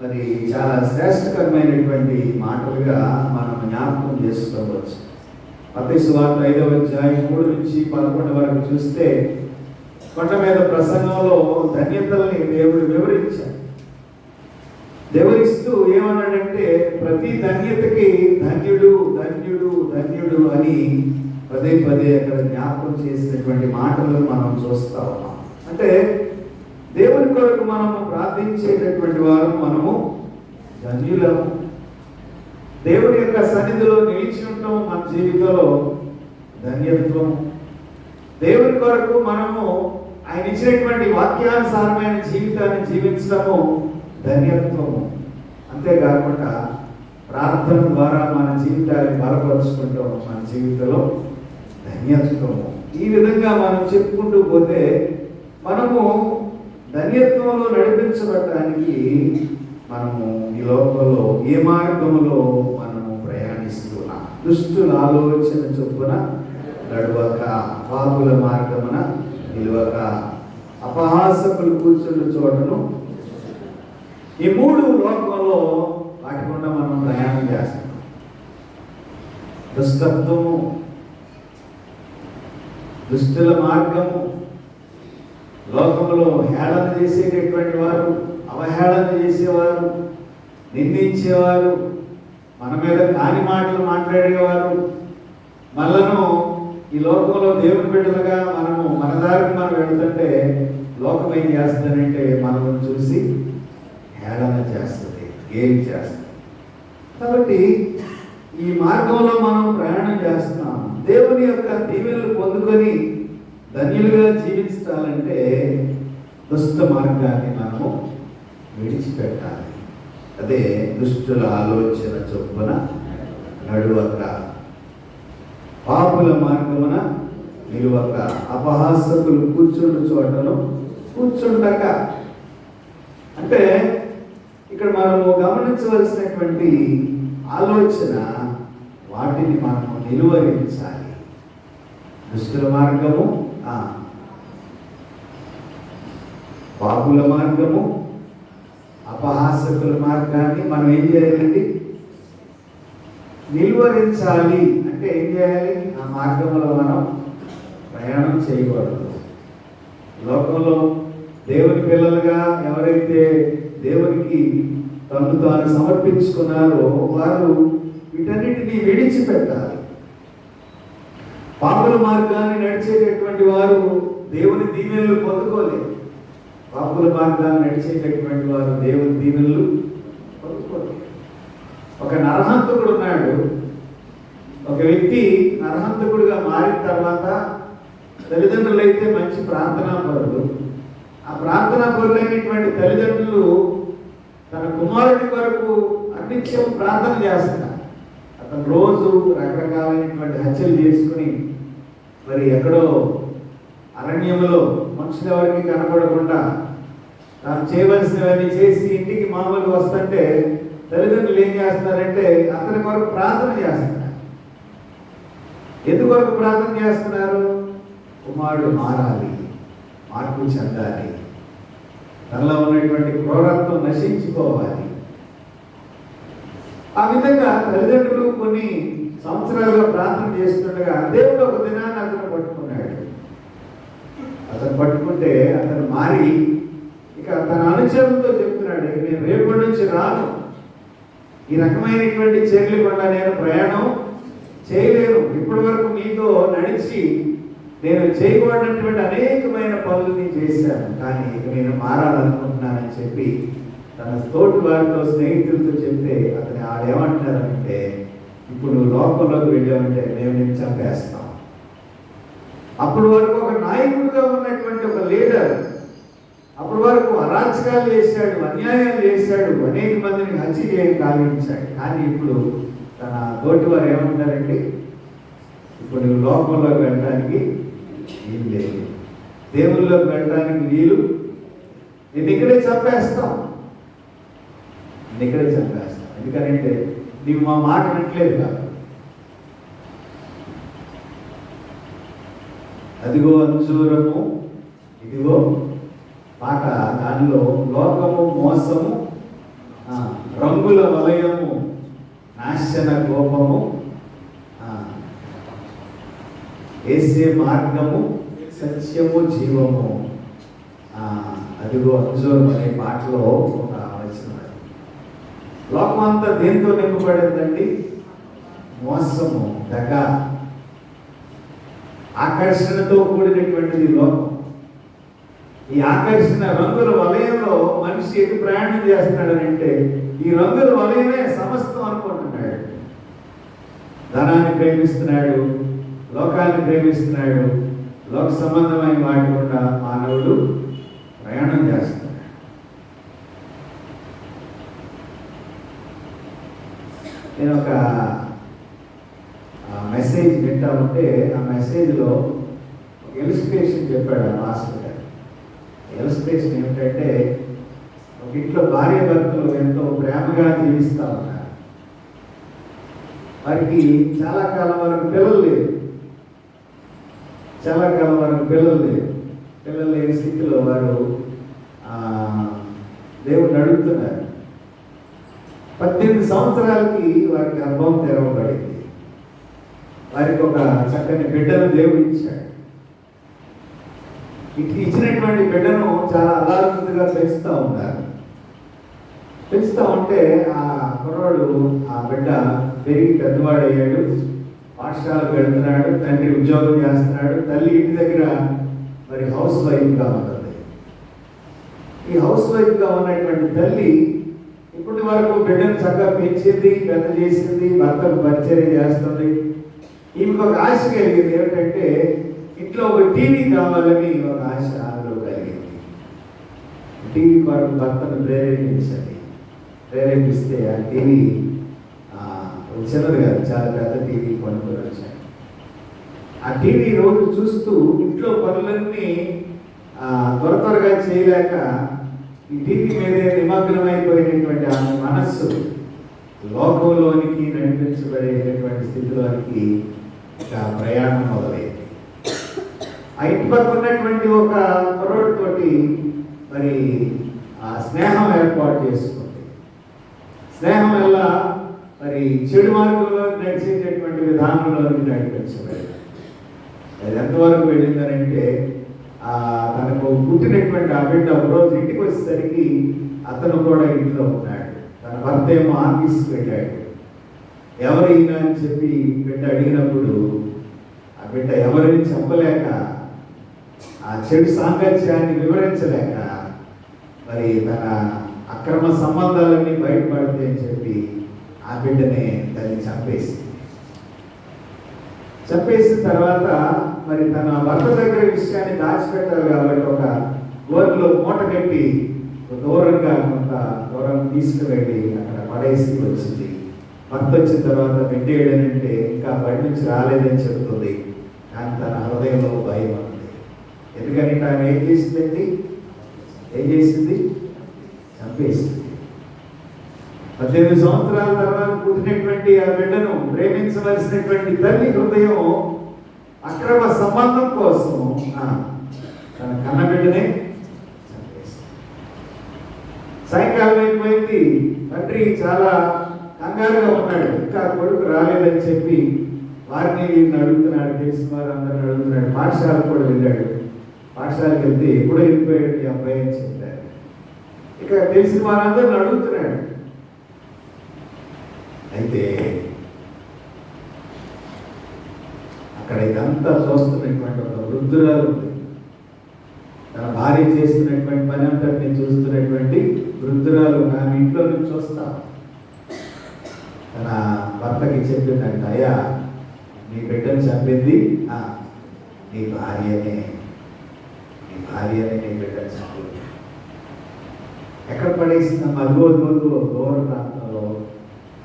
మరి చాలా శ్రేష్టకరమైనటువంటి మాటలుగా మనం జ్ఞాపకం చేసుకోవచ్చు. మత్తయి సువార్త 5వ అధ్యాయం 3 నుంచి 11 వరకు చూస్తే కొండ మీద ప్రసంగంలో ధన్యతల్ని దేవుడు వివరిస్తూ ఏమన్నాడంటే ప్రతి ధన్యతకి ధన్యుడు ధన్యుడు ధన్యుడు అని పదే పదే అక్కడ జ్ఞాపకం చేసినటువంటి మాటలను మనం చూస్తా ఉన్నాం. అంటే దేవుని కొరకు మనము ప్రార్థించేటటువంటి వారు మనము ధన్యులము. దేవుని యొక్క సన్నిధిలో నిలిచి ఉండటం మన జీవితంలో ధన్యత్వం. దేవుని కొరకు మనము ఆయన ఇచ్చినటువంటి వాక్యానుసారమైన జీవితాన్ని జీవించడము ధన్యత్వము. అంతేకాకుండా ప్రార్థన ద్వారా మన జీవితాన్ని బలపరుచుకుంటాం, మన జీవితంలో ధన్యత్వము. ఈ విధంగా మనం చెప్పుకుంటూ పోతే మనము ధన్యత్వంలో నడిపించబడటానికి మనము ఈ లోకంలో ఏ మార్గంలో మనము ప్రయాణిస్తున్నాం. దుష్టుల ఆలోచన చొప్పున నడవక, పాపుల మార్గమున నిలవక, అపహాసకులు కూర్చున్న చోటను. ఈ మూడు లోకంలో వాటి గుండా మనం ప్రయాణం చేస్తాం. దుష్టత్వము, దుష్టుల మార్గము, లోకంలో హేళన చేసేటటువంటి వారు, అవహేళన చేసేవారు, నిందించేవారు, మన మీద కాని మాటలు మాట్లాడేవారు, మనలను ఈ లోకంలో దేవుని బిడ్డలుగా మనము మన దారికి మనం వెళుతుంటే లోకం ఏం చేస్తుందంటే మనల్ని చూసి హేళన చేస్తుంది, గేలి చేస్తుంది. కాబట్టి ఈ మార్గంలో మనం ప్రయాణం చేస్తున్నాం. దేవుని యొక్క దీవెనలు పొందుకొని ధన్యులుగా జీవించాలంటే దుష్ట మార్గాన్ని మనము విడిచిపెట్టాలి. అదే దుష్టుల ఆలోచన చొప్పున నడువక, పాపుల మార్గమున నిలువక, అపహాసకులు కూర్చుండు చోటను కూర్చుండక. అంటే ఇక్కడ మనము గమనించవలసినటువంటి ఆలోచన, వాటిని మనము నిలువరించాలి. దుష్టుల మార్గము, పాపుల మార్గము, అపహాసకుల మార్గాన్ని మనం ఏం చేయాలండి? నిలువరించాలి. అంటే ఏం చేయాలి? ఆ మార్గంలో మనం ప్రయాణం చేయకూడదు. లోకంలో దేవుని పిల్లలుగా ఎవరైతే దేవునికి తను తాను సమర్పించుకున్నారో వారు వీటన్నిటినీ విడిచిపెట్టాలి. పాపుల మార్గాన్ని నడిచేటటువంటి వారు దేవుని దీవెనలు పొందుకోలేరు. పాపుల మార్గాన్ని నడిచేటటువంటి వారు దేవుని దీవెనలు పొందుకోలేరు. ఒక నరహంతకుడు ఉన్నాడు. ఒక వ్యక్తి నరహంతకుడిగా మారిన తర్వాత తల్లిదండ్రులు అయితే మంచి ప్రార్థనా పరులు. ఆ ప్రార్థనా పరులైనటువంటి తల్లిదండ్రులు తన కుమారుడి కొరకు అనిత్యం ప్రార్థన చేస్తున్నారు. అతను రోజు రకరకాలైనటువంటి హత్యలు చేసుకుని మరి ఎక్కడో అరణ్యంలో మనుషులు ఎవరికి కనపడకుండా తాను చేయవలసినవన్నీ చేసి ఇంటికి మామూలుగా వస్తుంటే తల్లిదండ్రులు ఏం చేస్తున్నారంటే అతని కొరకు ప్రార్థన చేస్తున్నారు. ఎందుకొరకు ప్రార్థన చేస్తున్నారు? కుమారుడు మారాలి, మార్పు చెందాలి, తనలో ఉన్నటువంటి క్రూరత్వం నశించుకోవాలి. ఆ విధంగా తల్లిదండ్రులు కొన్ని సంవత్సరాలుగా ప్రార్థన చేస్తుండగా దేవుడు ఒక దినాన్ని అతను పట్టుకున్నాడు. అతను పట్టుకుంటే అతను మారి ఇక తన అనుచరులతో చెప్తున్నాడు, నేను రేపటి నుంచి రాను, ఈ రకమైనటువంటి చర్యలు కూడా నేను ప్రయాణం చేయలేను. ఇప్పటి వరకు మీతో నడిచి నేను చేయకూడనటువంటి అనేకమైన పనులు చేశాను, కానీ ఇక నేను మారాలనుకుంటున్నానని చెప్పి తన తోటి వారితో స్నేహితులతో చెప్తే అతను ఆడేమంటున్నారంటే, ఇప్పుడు నువ్వు లోకంలోకి వెళ్ళావంటే మేము నేను చంపేస్తాం. అప్పటి వరకు ఒక నాయకుడిగా ఉన్నటువంటి ఒక లీడర్, అప్పటి వరకు అరాచకాలు చేశాడు, అన్యాయాలు చేశాడు, అనేక మందిని హత్య కావించాడు. కానీ ఇప్పుడు తన తోటి వారు ఏమంటారండి, ఇప్పుడు నువ్వు లోకంలోకి వెళ్ళడానికి వీలు లేదు, దేవుళ్ళలోకి వెళ్ళడానికి వీలు, నేను ఇక్కడే చంపేస్తాం, ఇక్కడే చంపేస్తాం. ఎందుకంటే నీవు మా మాట వినట్లేదు కాదు. అదిగో అంజూరము, ఇదిగో పాట, దానిలో లోకము, మోసము, రంగుల వలయము, నాశన కోపము, వేసే మార్గము, సత్యము, జీవము. అదిగో అంజూరం అనే పాటలో ఒక వచనం. లోకం అంతా దేంతో నింపబడిందండి? మోసము, దగ, ఆకర్షణతో కూడినటువంటిది లోకం. ఈ ఆకర్షణ రంగుల వలయంలో మనిషి ఎటు ప్రయాణం చేస్తున్నాడనంటే ఈ రంగుల వలయమే సమస్తం అనుకుంటున్నాడు. ధనాన్ని ప్రేమిస్తున్నాడు, లోకాన్ని ప్రేమిస్తున్నాడు, లోక సంబంధమైన వాటి కూడా మానవుడు ప్రయాణం చేస్తున్నాడు. నేను ఒక మెసేజ్ వింటా ఉంటే ఆ మెసేజ్లో ఒక ఇలస్ట్రేషన్ చెప్పాడు ఆ మాస్టర్ గారు. ఇలస్ట్రేషన్ ఏమిటంటే, ఒక ఇంట్లో భార్య భర్తలు ఎంతో ప్రేమగా జీవిస్తూ ఉన్నారు. వారికి చాలా కాలం వరకు పిల్లలు లేరు, పిల్లలు లేని స్థితిలో వారు దేవుడిని అడుగుతున్నారు. 18 సంవత్సరాలకి వారికి గర్భం తెరవబడింది. వారికి ఒక చక్కని బిడ్డను దేవుడు ఇచ్చాడు. ఇచ్చినటువంటి బిడ్డను చాలా అదాలతుగా పెంచుతూ ఉన్నారు. పెంచుతూ ఉంటే ఆ కుర్రాడు, ఆ బిడ్డ పెరిగి పెద్దవాడయ్యాడు, పాఠశాలకు వెళ్తున్నాడు, తండ్రి ఉద్యోగం చేస్తున్నాడు, తల్లి ఇంటి దగ్గర మరి హౌస్ వైఫ్గా ఉంటుంది. ఈ హౌస్ వైఫ్గా ఉన్నటువంటి తల్లి ఇప్పటి వరకు బిడ్డను చక్కగా పెంచింది, పెద్ద చేసింది, భర్తకు పరిచర్య చేస్తుంది. ఈమెకు ఒక ఆశ కలిగింది, ఏమిటంటే ఇంట్లో ఒక టీవీ కావాలని ఒక ఆశ ఆమెలో కలిగింది. టీవీ కొరకు భర్తను ప్రేరేపిస్తే ఆ టీవీ చిన్నది కాదు, చాలా పెద్ద టీవీ కొనుక్కొని వచ్చాడు. ఆ టీవీ రోజు చూస్తూ ఇంట్లో పనులన్నీ త్వరగా చేయలేక ఈ టీవీ మీదే నిమగ్నమైపోయినటువంటి ఆమె మనస్సు లోకంలోనికి నడిపించబడేటటువంటి స్థితిలోనికి ప్రయాణం మొదలైంది. ఆ ఇంటి పక్క ఉన్నటువంటి ఒక కుర్రోడితోటి మరి ఆ స్నేహం ఏర్పాటు చేసుకుంది. స్నేహం వల్ల మరి చెడు మార్గంలో నడిచేటటువంటి విధానంలోకి నడిపించబడింది. అది ఎంతవరకు వెళ్ళిందనంటే తనకు పుట్టినటువంటి ఆ బిడ్డ ఒకరోజు ఇంటికి వచ్చేసరికి అతను కూడా ఇంట్లో ఉన్నాడు. తన భర్త ఏమో ఆఫీస్కి వెళ్ళాడు. ఎవరైనా అని చెప్పి బిడ్డ అడిగినప్పుడు ఆ బిడ్డ ఎవరిని చెప్పలేక, ఆ చెడు సాంగత్యాన్ని వివరించలేక మరి తన అక్రమ సంబంధాలన్నీ బయటపడితే అని చెప్పి ఆ బిడ్డనే దాన్ని చంపేసిన తర్వాత మరి తన భర్త దగ్గర విషయాన్ని దాచిపెట్టాలి కాబట్టి ఒక గోరులో మూట కట్టి దూరంగా కొంత దూరం తీసుకువెళ్ళి అక్కడ పడేసి వచ్చింది. భర్త వచ్చిన తర్వాత బిడ్డ ఏడనంటే ఇంకా బయట నుంచి రాలేదని చెబుతుంది. కానీ తన హృదయంలో భయం ఉంది. ఎందుకని ఆమె ఏం చేసింది? చంపేసింది. 18 సంవత్సరాల తర్వాత పుట్టినటువంటి ఆ బిడ్డను ప్రేమించవలసినటువంటి తల్లి హృదయం అక్రమ సంబంధం కోసం తన కన్న బిడ్డనే చంపేసింది. సాయంకాలం అయిపోయింది. తండ్రి చాలా కంగారుగా ఉన్నాడు, ఇంకా కొడుకు రాలేదని చెప్పి వారిని వీరిని అడుగుతున్నాడు, తెలిసిన వారు అందరిని అడుగుతున్నాడు. పాఠశాలకు కూడా వెళ్ళాడు. పాఠశాలకు వెళ్తే ఎప్పుడో వెళ్ళిపోయాడు ఈ అబ్బాయి అని చెప్పారు. ఇక తెలిసిన వారందరిని అడుగుతున్నాడు. అయితే అక్కడ ఇదంతా చూస్తున్నటువంటి ఒక వృద్ధురాలు ఉంది. తన భార్య చేస్తున్నటువంటి పని అంతటిని చూస్తున్నటువంటి వృద్ధురాలు ఆమె ఇంట్లో నుంచి చూస్తాం. తన భర్తకి చెప్పిందంట, అయ్యా నీ బిడ్డను చంపింది నీ భార్యనే నీ బిడ్డను చంపింది. ఎక్కడ పడేసిందమ్మా? గోధుమలు దూర ప్రాంతంలో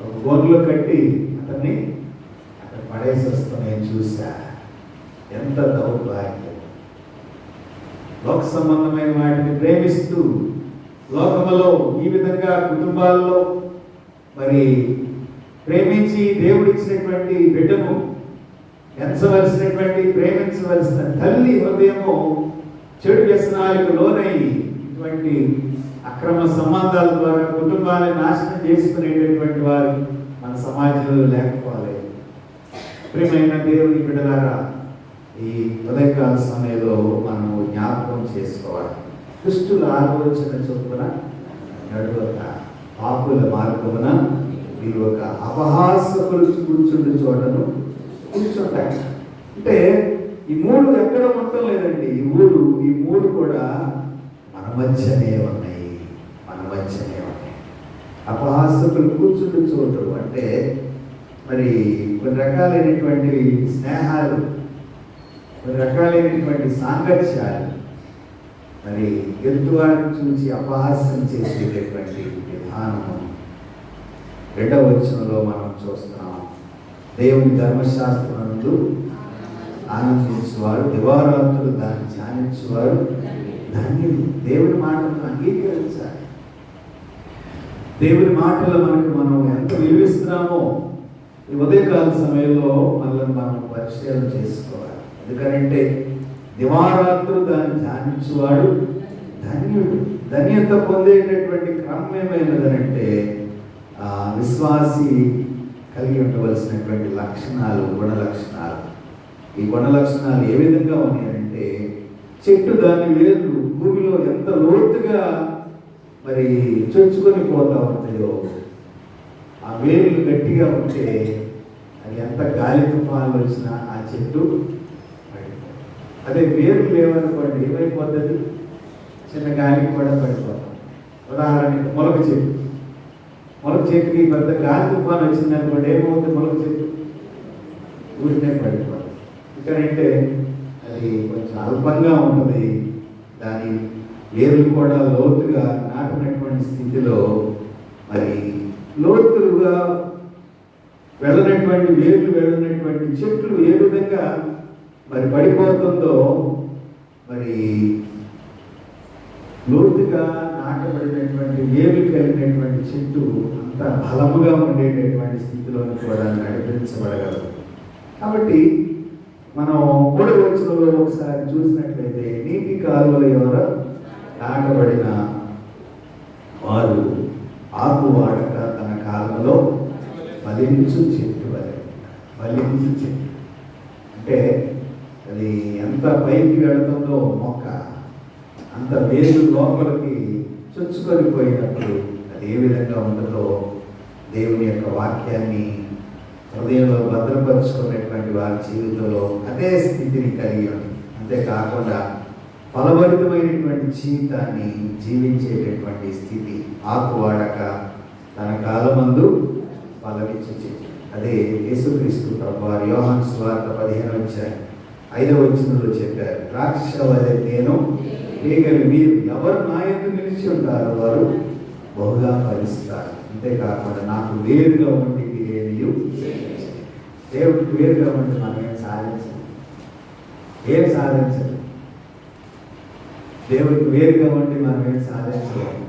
ఒక గోధులో కట్టి అతన్ని అక్కడ పడేసి వస్తాం. నేను చూసా. ఎంత దౌర్భాగ్యం. లోక సంబంధమైన వాటిని ప్రేమిస్తూ లోకములో ఈ విధంగా కుటుంబాల్లో మరి ప్రేమించి దేవుడిచ్చినటువంటి బిడ్డను ఎంచవలసినటువంటి ప్రేమించవలసిన తల్లి హృదయము చెడు వ్యసనాలకు లోనై ఇటువంటి అక్రమ సంబంధాల ద్వారా కుటుంబాన్ని నాశనం చేసుకునేటటువంటి వారు మన సమాజంలో లేకపోలేదు. ప్రియమైన దేవుని బిడ్డలారా, ఈ ఉదయకాల సమయంలో మనము జ్ఞాపకం చేసుకోవాలి. దుష్టుల ఆలోచన చొప్పున నడువక, పాపుల మార్గమున నిలువక, అపహాసకులు కూర్చుండి చోటను కూర్చుంటాయి. అంటే ఈ మూడు ఎక్కడ మొత్తం లేదండి. ఈ మూడు కూడా మన మధ్యనే ఉన్నాయి. అపహాసకులు కూర్చుండి చోటు అంటే మరి కొన్ని రకాలైనటువంటి స్నేహాలు, కొన్ని రకాలైనటువంటి సాంగత్యాలు, మరి ఎదుటివారిని చూసి అపహాస్యం చేసేటటువంటి విధానము 2వ వచనంలో మనం చూస్తున్నాం. దేవుని ధర్మశాస్త్రమునందు ఆనందించువారు, దివారాత్రులు దాన్ని ధ్యానించువారు ధన్యులు. దేవుని మాటలను అంగీకరించాలి. దేవుని మాటలు మనం ఎంత విలువిస్తున్నామో ఈ ఉదయకాల సమయంలో మనల్ని మనం పరిశీలన చేసుకోవాలి. ఎందుకంటే దివారాత్రులు దాన్ని ధ్యానించువాడు ధన్యుడు. ధన్యత పొందేటటువంటి క్రమం ఏమైనదనంటే విశ్వాసి కలిగి ఉండవలసినటువంటి లక్షణాలు, గుణ లక్షణాలు. ఈ గుణ లక్షణాలు ఏ విధంగా ఉన్నాయంటే, చెట్టు దాని వేర్లు భూమిలో ఎంత లోతుగా మరి చొచ్చుకొని పోతా ఉంటాయో, ఆ వేర్లు గట్టిగా ఉంటే అది ఎంత గాలి తుఫాన్లు వచ్చినా ఆ చెట్టు పడిపోతుంది. అదే వేర్లు లేవనుకోండి, ఏమైపోతుంది? చిన్న గాలికి కూడా పడిపోతాం. ఉదాహరణకి మొలక చెట్టుకి పెద్ద గాలి తుఫాన్ వచ్చిందనుకోండి, ఏమవుతుంది? మొలక చెట్టు ఊరినే పడిపోతుంది. ఎందుకంటే అది కొంచెం అల్పంగా ఉంటుంది. దాని వేర్లు కూడా లోతుగా నాటినటువంటి స్థితిలో మరి లోతుగా వెళ్ళినటువంటి చెట్లు ఏ విధంగా మరి పడిపోతుందో, మరి లోతుగా నాటబడినటువంటి వేర్లు కలిగినటువంటి చెట్టు అంత బలముగా ఉండేటటువంటి స్థితిలోని కూడా నడిపించబడగలదు. కాబట్టి మనం 3వ వచనంలో ఒకసారి చూసినట్లయితే, నీటి కాలువల ఎవరు నాటబడిన వారు ఆకు వాడక తన కాలంలో ఫలించు చెట్టు అంటే అది ఎంత పైకి వెళుతుందో మొక్క అంత వేరు లోపలికి చొచ్చుకొని పోయినప్పుడు అది ఏ విధంగా ఉంటుందో దేవుని యొక్క వాక్యాన్ని హృదయంలో భద్రపరుచుకునేటువంటి వారి జీవితంలో అదే స్థితిని కలిగి ఉంది. అంతేకాకుండా ఫలభరితమైనటువంటి జీవితాన్ని జీవించేటటువంటి స్థితి. ఆకు వాడక తన కాలమందు ఫలమిచ్చు చెట్టు. అదే యేసుక్రీస్తు ప్రభువారు యోహాను సువార్త 15వ వచనంలో చెప్పారు, ద్రాక్ష వలె నేను తీగలు మీరు ఎవరు నా యందు నిలిచి ఉంటారో వారు బహుగా ఫలిస్తారు. అంతేకాకుండా నాకు వేరుగా ఉండి మీరేమియు దేవుడికి వేరుగా ఉండి మనం ఏం సాధించాలి? దేవుడికి వేరుగా ఉండి మనం ఏం సాధించలేము.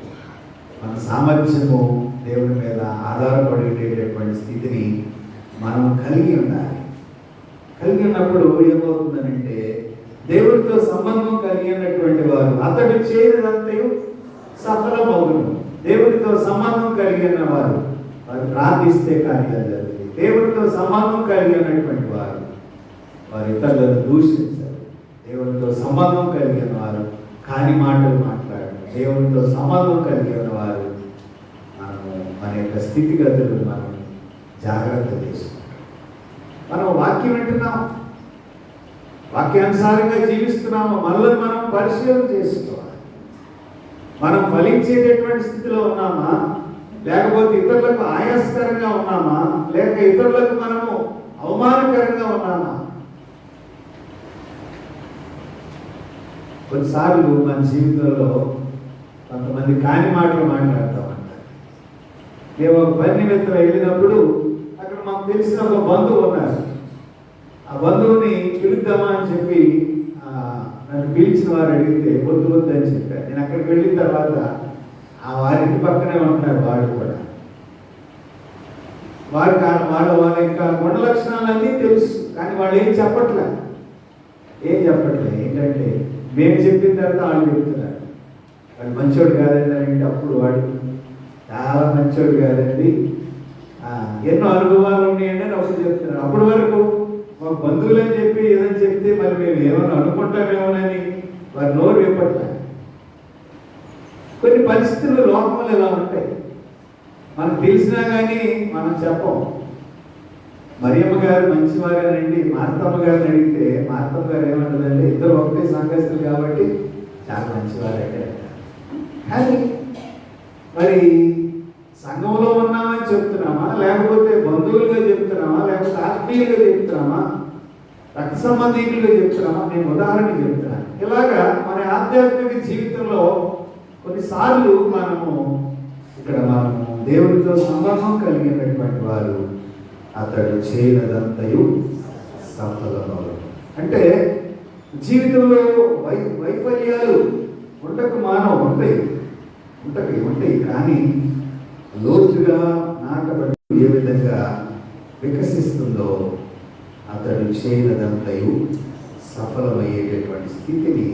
మన సామర్థ్యము దేవుడి మీద ఆధారపడేటటువంటి స్థితిని మనం కలిగి ఉండాలి. కలిగి ఉన్నప్పుడు ఏమవుతుందనంటే, దేవుడితో సంబంధం కలిగినటువంటి వారు అతడు చేయదంతయు సఫలమవును. దేవుడితో సంబంధం కలిగిన వారు ప్రార్థిస్తే కార్యాలు జరుగుతాయి. దేవుడితో సంబంధం కలిగినటువంటి వారు ఇతరులను దూషించారు. దేవుడితో సంబంధం కలిగిన వారు కాని మాటలు మాట్లాడారు. దేవుడితో సంబంధం కలిగిన వారు మన యొక్క స్థితిగతులు మనం జాగ్రత్త చేసుకుంటాం. మనం వాక్యం వింటున్నాం, వాక్యానుసారంగా జీవిస్తున్నాము. మనల్ని మనం పరిశీలన చేసుకోవాలి. మనం ఫలించేటటువంటి స్థితిలో ఉన్నామా, లేకపోతే ఇతరులకు ఆయాస్కరంగా ఉన్నామా, లేక ఇతరులకు మనము అవమానకరంగా ఉన్నామా? కొన్నిసార్లు మన జీవితంలో కొంతమంది కాని మాటలు మాట్లాడతామంటారు. మేము ఒక పని నిమిత్తం వెళ్ళినప్పుడు అక్కడ మాకు తెలిసిన ఒక బంధువు ఉన్నారు. ఆ బంధువుని పిలుద్దామా అని చెప్పి నన్ను పిలిచిన వారు అడిగితే వద్దు వద్దు అని చెప్పారు. నేను అక్కడికి వెళ్ళిన తర్వాత ఆ వారింటి పక్కనే ఉంటున్నారు వాళ్ళు కూడా. వాళ్ళ యొక్క గుణ లక్షణాలన్నీ తెలుసు, కానీ వాళ్ళు ఏం చెప్పట్లే. ఏంటంటే మేము చెప్పిన తర్వాత వాళ్ళు చెప్తున్నారు వాడు మంచోడు కాదండి అంటే, అప్పుడు వాడు చాలా మంచోడు కాదండి, ఎన్నో అనుభవాలు ఉన్నాయండి అని ఒకటి చెప్తున్నారు. అప్పటి వరకు మా బంధువులు అని చెప్పి ఏదని చెప్తే మరి మేము ఏమన్నా అనుకుంటామేమోనని వారి నోరు విప్పట్లే. కొన్ని పరిస్థితులు లోకంలో ఇలా ఉంటాయి, మనకు తెలిసినా కానీ మనం చెప్పం. మరియమ్మ గారు మంచివారేనండి, మార్తమ్మ గారిని అడిగితే మార్తమ్మ గారు ఏమంటుందంటే ఇద్దరు ఒకటే సంఘస్థులు కాబట్టి చాలా మంచివారంటే. కానీ మరి సంఘంలో ఉన్నామని చెప్తున్నామా, లేకపోతే బంధువులుగా చెప్తున్నామా, లేకపోతే ఆత్మీయులుగా చెప్తున్నామా, రక్త సంబంధీకులుగా చెప్తున్నామా? నేను ఉదాహరణ చెప్తున్నాను. ఇలాగా మన ఆధ్యాత్మిక జీవితంలో కొన్నిసార్లు మనము దేవుడితో సంబంధం కలిగినటువంటి వారు అతడు చేయనదంతయు సఫలమవును. అంటే జీవితంలో వైఫల్యాలు ఉంటాయి, కానీ లోతుగా నాటబడి ఏ విధంగా వికసిస్తుందో అతడు చేయనదంతయు సఫలమయ్యేటటువంటి స్థితిని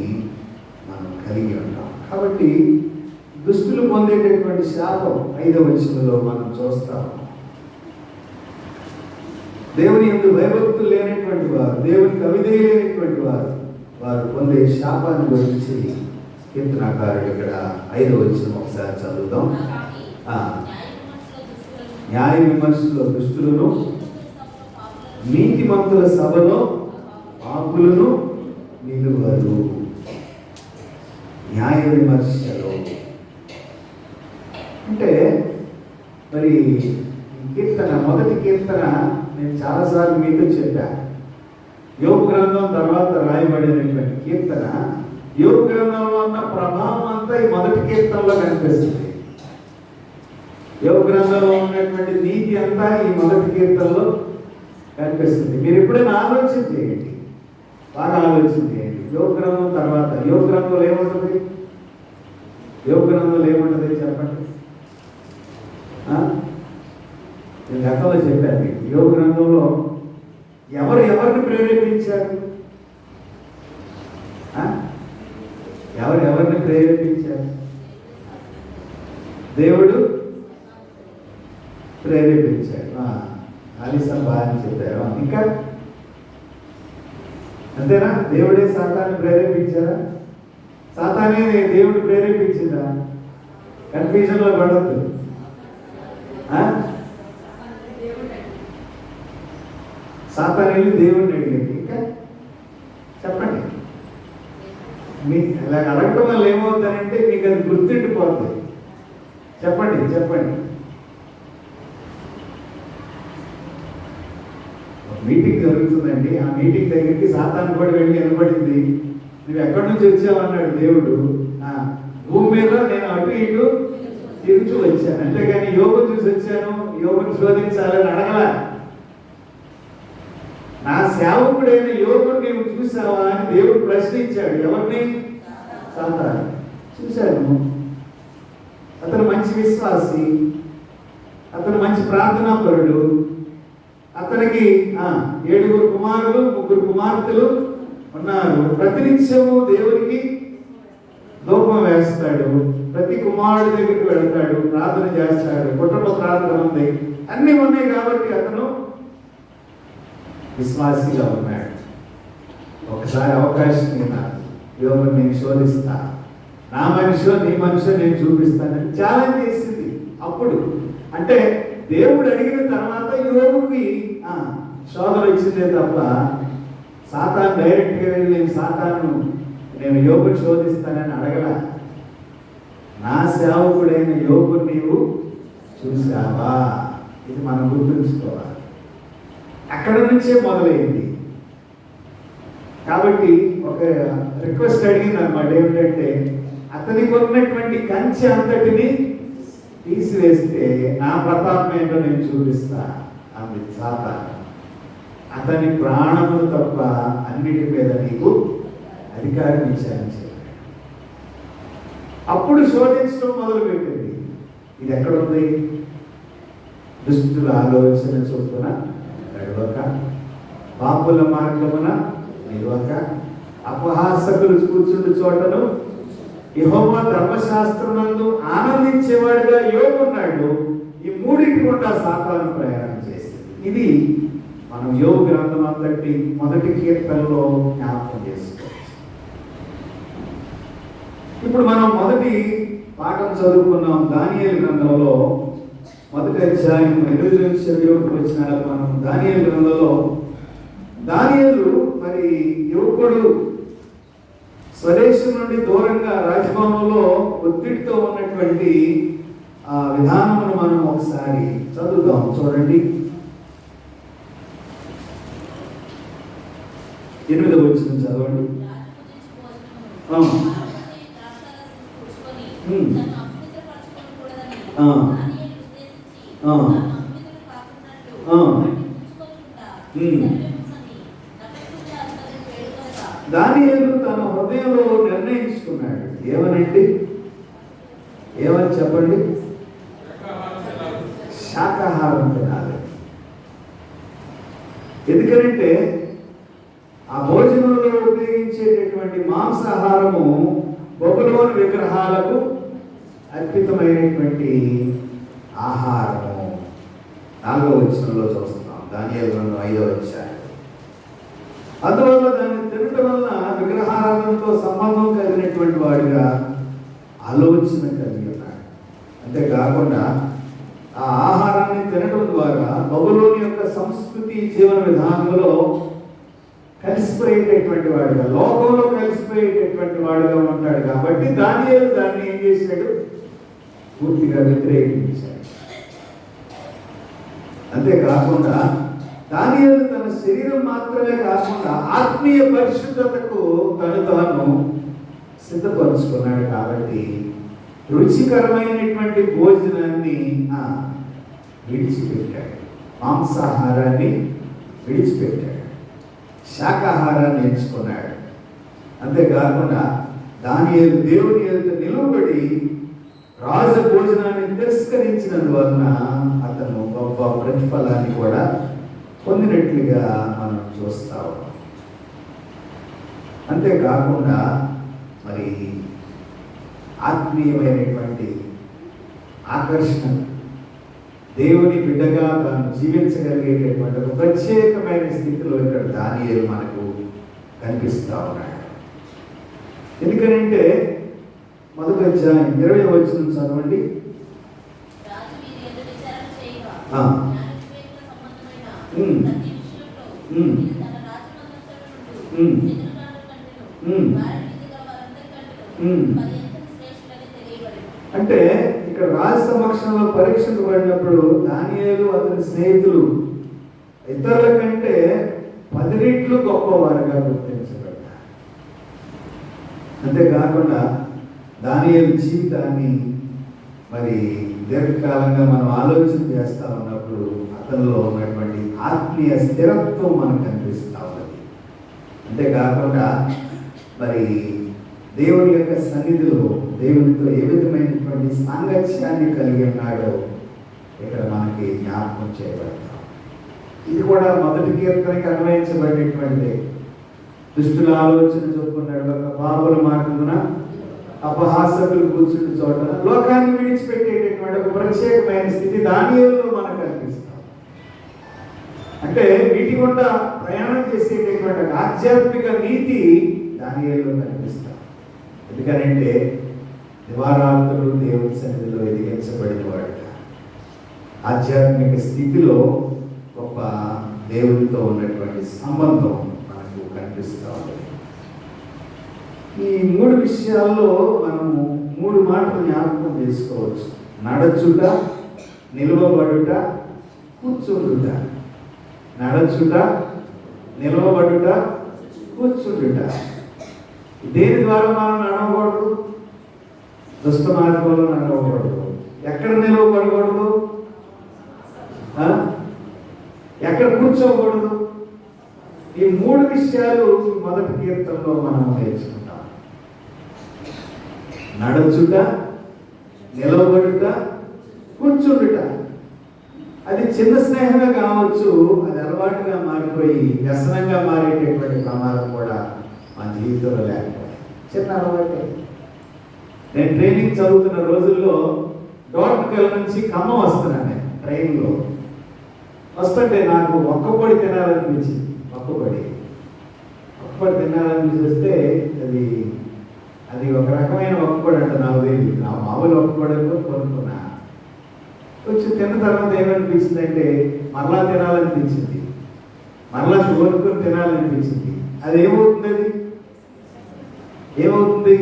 మనం కలిగి ఉంటాం. కాబట్టి దుస్తులు పొందేటటువంటి శాపం 5వ వచనంలో మనం చూస్తాం. దేవుని యందు భయభక్తులు లేనటువంటి వారు, దేవునికి అవిధేయులైనటువంటి వారు పొందే శాపాన్ని గురించి కీర్తనాకారుడు ఇక్కడ 5వ వచనం ఒకసారి చదువుదాం. న్యాయ విమర్శలో దుష్టులను, నీతిమంతుల సభలో పాపులను నిలువరు. న్యాయ విమర్శలో అంటే మరి కీర్తన, మొదటి కీర్తన నేను చాలాసార్లు మీతో చెప్పాను. యోబు గ్రంథం తర్వాత రాయబడినటువంటి కీర్తన, యోబు గ్రంథంలో ఉన్న ప్రభావం అంతా ఈ మొదటి కీర్తనలో కనిపిస్తుంది. యోబు గ్రంథంలో ఉన్నటువంటి నీతి అంతా ఈ మొదటి కీర్తనలో కనిపిస్తుంది. మీరు ఎప్పుడైనా ఆలోచన చేయండి, బాగా ఆలోచన చేయండి. యోబు గ్రంథం తర్వాత యోబు గ్రంథంలో ఏముంటుంది? యోబు గ్రంథంలో ఏముంటుంది చెప్పండి. నేను గతంలో చెప్పాను, యోబు గ్రంథంలో ఎవరిని ప్రేరేపించారు? ఎవరిని ప్రేరేపించారు? దేవుడు ప్రేరేపించాడు. ఆలిసం బాగా చెప్పారు. ఇంకా అంతేనా? దేవుడే సాతాన్ని ప్రేరేపించారా? సాతానే దేవుడు ప్రేరేపించిందా? కన్ఫ్యూజన్లో పడద్దు. సాతాను వెళ్ళి దేవుడిని అడిగింది. ఇంకా చెప్పండి. ఇలా అడగటం వల్ల ఏమవుతుందంటే మీకు అది గుర్తుండిపోతుంది. చెప్పండి. మీటింగ్ జరుగుతుందండి. ఆ మీటింగ్ దగ్గరికి సాతాను కూడా వెళ్ళి నిలబడింది. నువ్వు ఎక్కడి నుంచి వచ్చావు అన్నాడు దేవుడు. భూమి మీద నేను అటు ఇటు తిరుగుతూ వచ్చాను, అంతేగాని యోగుని చూసి వచ్చాను, యోగుని శోధించాలని అడగల. నా సేవకుడైన యోగుని నీవు చూసావా అని దేవుడు ప్రశ్నించాడు. ఎవరిని? సాతాను. చూశాను. అతను మంచి విశ్వాసి, అతను మంచి ప్రార్థనాపరుడు. అతనికి 7 కుమారులు 3 కుమార్తెలు ఉన్నారు. ప్రతినిత్యము దేవునికి ధూపం వేస్తాడు, ప్రతి కుమారుడి దగ్గరికి వెళ్తాడు, ప్రార్థన చేస్తాడు, కుటుంబ ప్రార్థన ఉంది, అన్నీ ఉన్నాయి. కాబట్టి అతను విశ్వాసిగా ఉన్నాడు. ఒకసారి అవకాశం ఇవ్వాలి, యోగుని నేను శోధిస్తా, నా మనిషి నీ మనిషి నేను చూపిస్తానని ఛాలెంజ్ చేసింది. అప్పుడు అంటే దేవుడు అడిగిన తర్వాత యోగుకి శోధన ఇచ్చిందే తప్ప సాతాను డైరెక్ట్గా వెళ్ళి నేను యోగుని శోధిస్తానని అడగల. నా సేవకుడైన యోగుని నీవు చూసావా? ఇది మనం గుర్తుంచుకోవాలి. అక్కడ నుంచే మొదలైంది. కాబట్టి ఒక రిక్వెస్ట్ అడిగింది అనమాట. ఏమిటంటే అతనికి ఉన్నటువంటి కంచె అంతటిని తీసివేస్తే నా ప్రతాపం ఏంటో నేను చూపిస్తా అంది సాతాను. అతని ప్రాణములు తప్ప అన్నిటి మీద నీకు అధికారం ఇచ్చారని చెప్పాడు. అప్పుడు శోధించడం మొదలుపెట్టింది. ఇది ఎక్కడుంది? దుష్టుల ఆలోచన చొప్పున నడవక, పాపుల మార్గమున నిలవక, అపహాసకులు కూర్చుండు చోటను యెహోవా ధర్మశాస్త్రమందు ఆనందించేవాడుగా యోబు ఉన్నాడు. ఈ మూడింటి గుండా సాతాను ప్రయాణం చేసింది. ఇది మనం యోబు గ్రంథం అంతటి మొదటి కీర్తనలో జ్ఞాపకం చేసుకోవచ్చు. ఇప్పుడు మనం మొదటి పాఠం చదువుకున్నాం. దానియేలు గ్రంథంలో మొదటి అధ్యాయం 8 నుంచి 7 వచ్చిన మనం దానియేలు గ్రంథంలో దానియేలు మరి యువకుడు స్వదేశం నుండి దూరంగా రాజభవనంలో ఒత్తిడితో ఉన్నటువంటి ఆ విధానమును మనం ఒకసారి చదువుదాం. చూడండి, 8వ వచనం చదవండి. దానియేలు తన హృదయంలో నిర్ణయించుకున్నాడు. ఏమనండి? ఏమని చెప్పండి? శాకాహారం తినాలి. ఎందుకంటే ఆ భోజనంలో ఉపయోగించేటటువంటి మాంసాహారము బబులోను విగ్రహాలకు అర్పితమైనటువంటి ఆహారము. 4వ వచనంలో చూస్తున్నాం. దానియేలు గ్రంథం 5వ అధ్యాయం. అందువల్ల దాన్ని తినటం వల్ల విగ్రహారాధనతో సంబంధం కలిగినటువంటి వాడిగా ఆలోచన కలిగి ఉన్నాడు. అంతేకాకుండా ఆ ఆహారాన్ని తినడం ద్వారా బబులోని యొక్క సంస్కృతి జీవన విధానంలో కలిసిపోయేటటువంటి వాడుగా, లోకంలో కలిసిపోయేటటువంటి వాడుగా ఉంటాడు. కాబట్టి దానియేలు దాన్ని ఏం చేశాడు? పూర్తిగా వ్యతిరేకించాడు. అంతేకాకుండా దానియేలు తన శరీరం మాత్రమే కాకుండా ఆత్మీయ పరిశుద్ధతకు తాను సిద్ధపరుచుకున్నాడు. కాబట్టి రుచికరమైనటువంటి భోజనాన్ని విడిచిపెట్టాడు. మాంసాహారాన్ని విడిచిపెట్టాడు. శాకాహారాన్ని ఎంచుకున్నాడు. అంతేకాకుండా దానియేలు దేవుని ఎదుట నిలువబడి రాజ భోజనాన్ని తిరస్కరించినందువలన అతను గొప్ప ప్రతిఫలాన్ని కూడా పొందినట్లుగా మనం చూస్తా ఉన్నాం. అంతేకాకుండా మరి ఆత్మీయమైనటువంటి ఆకర్షణ, దేవుని బిడ్డగా తాను జీవించగలిగేటటువంటి ఒక ప్రత్యేకమైన స్థితిలో ఇక్కడ దానియేలు మనకు కనిపిస్తా ఉన్నాడు. ఎందుకంటే మొదటి అధ్యాయం 20వ వచనం చదవండి. అంటే ఇక్కడ రాజ సమక్షంలో పరీక్షించబడినప్పుడు దానియేలు అతని స్నేహితులు ఇతరుల కంటే 10 రెట్లు గొప్పవారుగా గుర్తించబడ్డారు. అంతేకాకుండా దానియేలు జీవితాన్ని మరి దీర్ఘకాలంగా మనం ఆలోచన చేస్తా ఉన్నప్పుడు అతనిలో ఉన్నటువంటి ఆత్మీయ స్థిరత్వం మనకు కనిపిస్తూ ఉన్నది. అంతేకాకుండా మరి దేవుని యొక్క సన్నిధిలో దేవునితో ఏ విధమైనటువంటి సాంగత్యాన్ని కలిగి ఉన్నాడో ఇక్కడ మనకి జ్ఞాపకం చేయబడతాం. ఇది కూడా మొదటి కీర్తనకి అన్వయించబడేటువంటిది. దుష్టుల ఆలోచన చొప్పుకున్నాడు, ఒక పాపుల మార్గమున అపహాసకులు కూర్చుంటే చోట లోకాన్ని విడిచిపెట్టేటటువంటి ఒక ప్రత్యేకమైన స్థితి దానియేలులో మనకు కనిపిస్తాం. అంటే వీటి గుండా ప్రయాణం చేసేటటువంటి ఆధ్యాత్మిక నీతి దానియేలులో కనిపిస్తాం. ఎందుకనంటే దివారాత్రులు దేవుని సన్నిధిలో ఎదిగించబడిన వాడు, ఆధ్యాత్మిక స్థితిలో గొప్ప దేవునితో ఉన్నటువంటి సంబంధం మనకు కనిపిస్తూ ఉంది. ఈ 3 విషయాల్లో మనము 3 మాటలు జ్ఞాపకం చేసుకోవచ్చు. నడచుట, నిలువబడుట, కూర్చుండుట. నడచుట, నిలవబడుట, కూర్చుండుట. దేని ద్వారా మనం నడవకూడదు? దుష్ట మార్గంలో నడవకూడదు. ఎక్కడ నిలవబడకూడదు? ఎక్కడ కూర్చోకూడదు? ఈ 3 విషయాలు మొదటి కీర్తనలో మనం నేర్చుకుంటాం. నడుచుట, నిలవబడుట, కూర్చుండుట. అది చిన్న స్నేహమే కావచ్చు, అది అలవాటుగా మారిపోయి వ్యసనంగా మారేటటువంటి ప్రమాదం కూడా మా జీవితంలో లేకపోయింది. చిన్న అలవాటే. నేను ట్రైనింగ్ చదువుతున్న రోజుల్లో డోర్నకల్ నుంచి ఖమ్మం వస్తున్నాను. నేను ట్రైన్లో వస్తుంటే నాకు ఒక్కపొడి తినాలనిపించింది. ఒక్కపొడి తినాలనిపిస్తే అది ఒక రకమైన ఒక్కపొడి అంట. నాకు తెలియదు. నా మామూలు ఒక్కపొడి కొనుక్కున్నా. కొంచెం తిన్న తర్వాత ఏమనిపించింది అంటే మరలా తినాలనిపించింది, మరలా కోరుకొని తినాలనిపించింది. అది ఏమవుతుంది?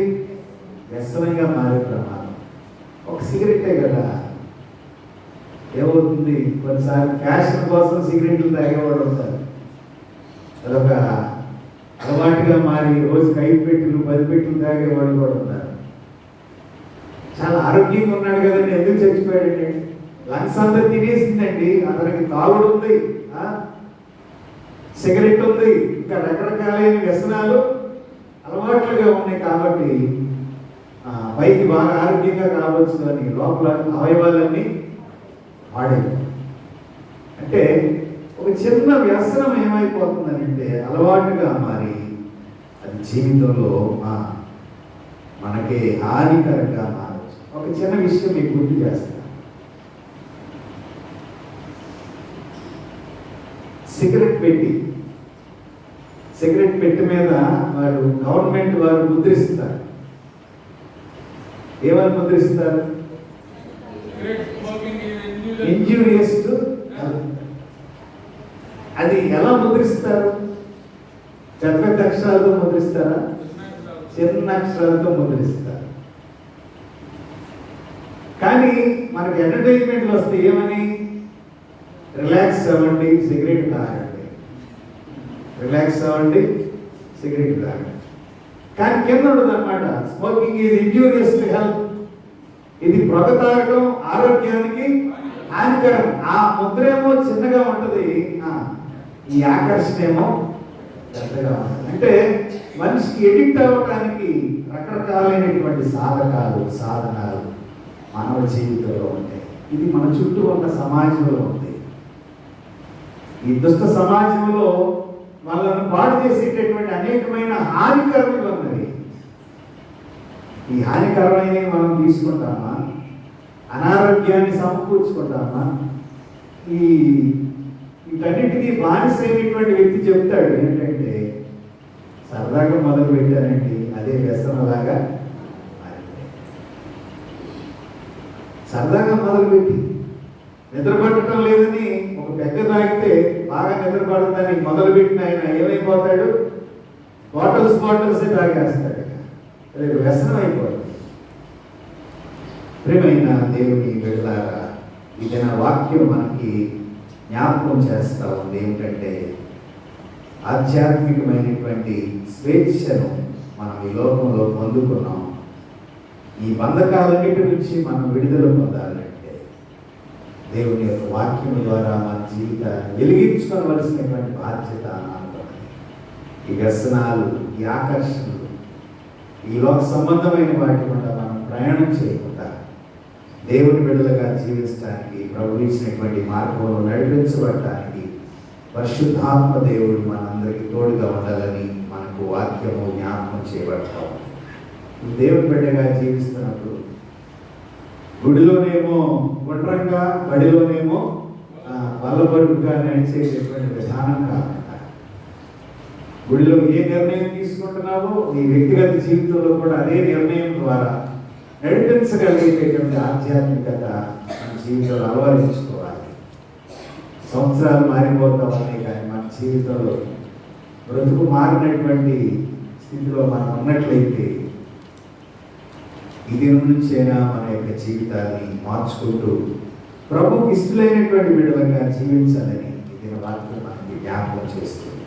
వ్యసనంగా మారే ప్రమాదం. ఒక సిగరెట్టే కదా. ఏమవుతుంది? కొన్నిసార్లు ఫ్యాషన్ కోసం సిగరెట్లు తాగేవాడు ఉంటారు. అదొక అలవాటుగా మారి రోజుకి 5 పెట్టెలు 10 పెట్టెలు తాగేవాళ్ళు కూడా ఉన్నారు. చాలా ఆరోగ్యంగా ఉన్నాడు కదండి, ఎందుకు చచ్చిపోయాడండి? లంగ్స్ అంతా తినేసిందండి. అతనికి తాగుడు ఉంది, సిగరెట్ ఉంది, ఇంకా రకరకాలైన వ్యసనాలు అలవాట్లుగా ఉన్నాయి. కాబట్టి పైకి బాగా ఆరోగ్యంగా కావచ్చు అని లోపల అవయవాలన్నీ వాడేవి. అంటే ఒక చిన్న వ్యసనం ఏమైపోతుందనంటే అలవాటుగా మారి అది జీవితంలో మనకి హానికరంగా మారచ్చు. ఒక చిన్న విషయం మీకు గుర్తు చేస్తాను. సిగరెట్ పెట్టి మీద గవర్నమెంట్ వారు ముద్రిస్తారు. ఏమని ముద్రిస్తారు? Injurious to health. అది ఎలా ముద్రిస్తారు? పెద్ద అక్షరాలతో ముద్రిస్తారా? చిన్న అక్షరాలతో ముద్రిస్తారు. కానీ మనకి ఎంటర్టైన్మెంట్లు వస్తే ఏమని? రిలాక్స్ అవ్వండి, సిగరెట్ తాగండి. రిలాక్స్ అవ్వండి, సిగరెట్ తాగండి. కానీ కింద ఉండదు అనమాట. Smoking is injurious to health. ఇది పొగ తాగడం ఆరోగ్యానికి హానికరం. ఆ ముద్రేమో చిన్నగా ఉంటుంది, ఈ ఆకర్షణ ఏమో పెద్దగా ఉంటుంది. అంటే మనిషికి ఎడిక్ట్ అవ్వడానికి రకరకాలైనటువంటి సాధనాలు మానవ జీవితంలో ఉంటాయి. ఇది మన చుట్టూ ఉన్న సమాజంలో ఉంది. ఈ దుష్ట సమాజంలో వాళ్ళను పాడు చేసేటటువంటి అనేకమైన హానికరములు ఉన్నవి. ఈ హానికరమైనవి మనం తీసుకుంటామా? అనారోగ్యాన్ని సమకూర్చుకుంటామా? వీటన్నిటికీ బానిసైనటువంటి వ్యక్తి చెప్తాడు ఏంటంటే, సరదాగా మొదలు పెట్టానండి, అదే వ్యసనంలాగా సరదాగా మొదలుపెట్టి నిద్ర పట్టడం లేదని ఒక పెద్ద తాగితే బాగా నిద్ర పడుతుందని మొదలుపెట్టిన ఆయన ఏమైపోతాడు? బాటిల్స్ తాగేస్తాడు. వ్యసనం అయిపోతుంది. ప్రియమైన దేవుని బిడ్డలారా, ఇది నా వాక్యం మనకి జ్ఞాపకం చేస్తా ఉంది. ఏమిటంటే ఆధ్యాత్మికమైనటువంటి స్వేచ్ఛను మనం ఈ లోకంలో పొందుకున్నాం. ఈ బంధకాలన్నిటి నుంచి మనం విడుదల పొందాలంటే దేవుని యొక్క వాక్యం ద్వారా మన జీవితాన్ని వెలిగించుకోవలసినటువంటి బాధ్యత మనకు. ఈ వ్యసనాలు, ఈ ఆకర్షణలు, ఈ లోక సంబంధమైన వాటి వల్ల మనం ప్రయాణం చేయకుండా దేవుని బిడ్డలుగా జీవించడానికి, ప్రభు ఇచ్చినటువంటి మార్గంలో నడిపించబడటానికి పరిశుద్ధాత్మ దేవుడు మనందరికీ తోడుగా ఉండాలని మనకు వాక్యము జ్ఞాపకం చేయబడతాం. దేవుని బిడ్డగా జీవిస్తున్నప్పుడు గుడిలోనేమో గుండ్రంగా, బడిలోనేమో బలబడుగా నడిచేటటువంటి విధానం కాకుండా గుడిలో ఏ నిర్ణయం తీసుకుంటున్నావో నీ వ్యక్తిగత జీవితంలో కూడా అదే నిర్ణయం ద్వారా నడిపించగలిగేటటువంటి ఆధ్యాత్మికత మన జీవితంలో అలవరించుకోవాలి. సంవత్సరాలు మారిపోతా ఉన్నాయి, కానీ మన జీవితంలో బ్రతుకు మారినటువంటి స్థితిలో మనం ఉన్నట్లయితే ఈ దినం నుంచైనా మన యొక్క జీవితాన్ని మార్చుకుంటూ ప్రభుకి ఇష్టలైనటువంటి బిడ్డలుగా జీవించాలని ఇది వాక్యం మనకి జ్ఞాపకం చేస్తుంది.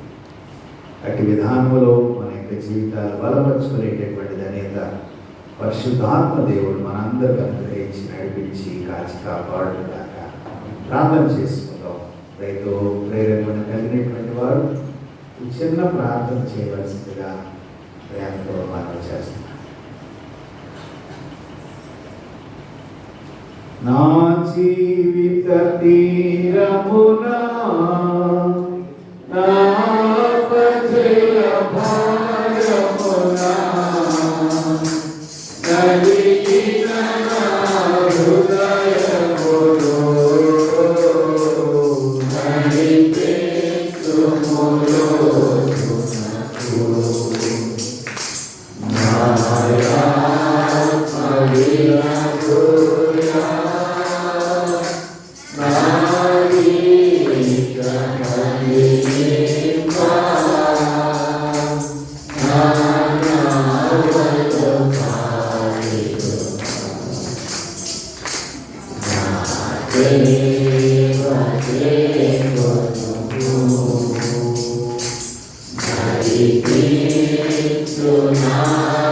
అట్టి విధానంలో మన యొక్క జీవితాలు బలపరుచుకునేటటువంటి ధన్యత పరిశుద్ధాత్మ దేవుడు మనందరికీ అనుగ్రహించి నడిపించి కాచి కాపాడుగాక. ప్రార్థన చేసుకుందాం. రైతు ప్రేరణ కలిగినటువంటి వారు ఈ చిన్న ప్రార్థన చేయవలసిందిగా ప్రేమతో మనం చేస్తున్నాం. నా జీవిత తీరమునా నా పజల భారమునా నలిగిన నా హృదయములో నలిపేతుములో Tonight.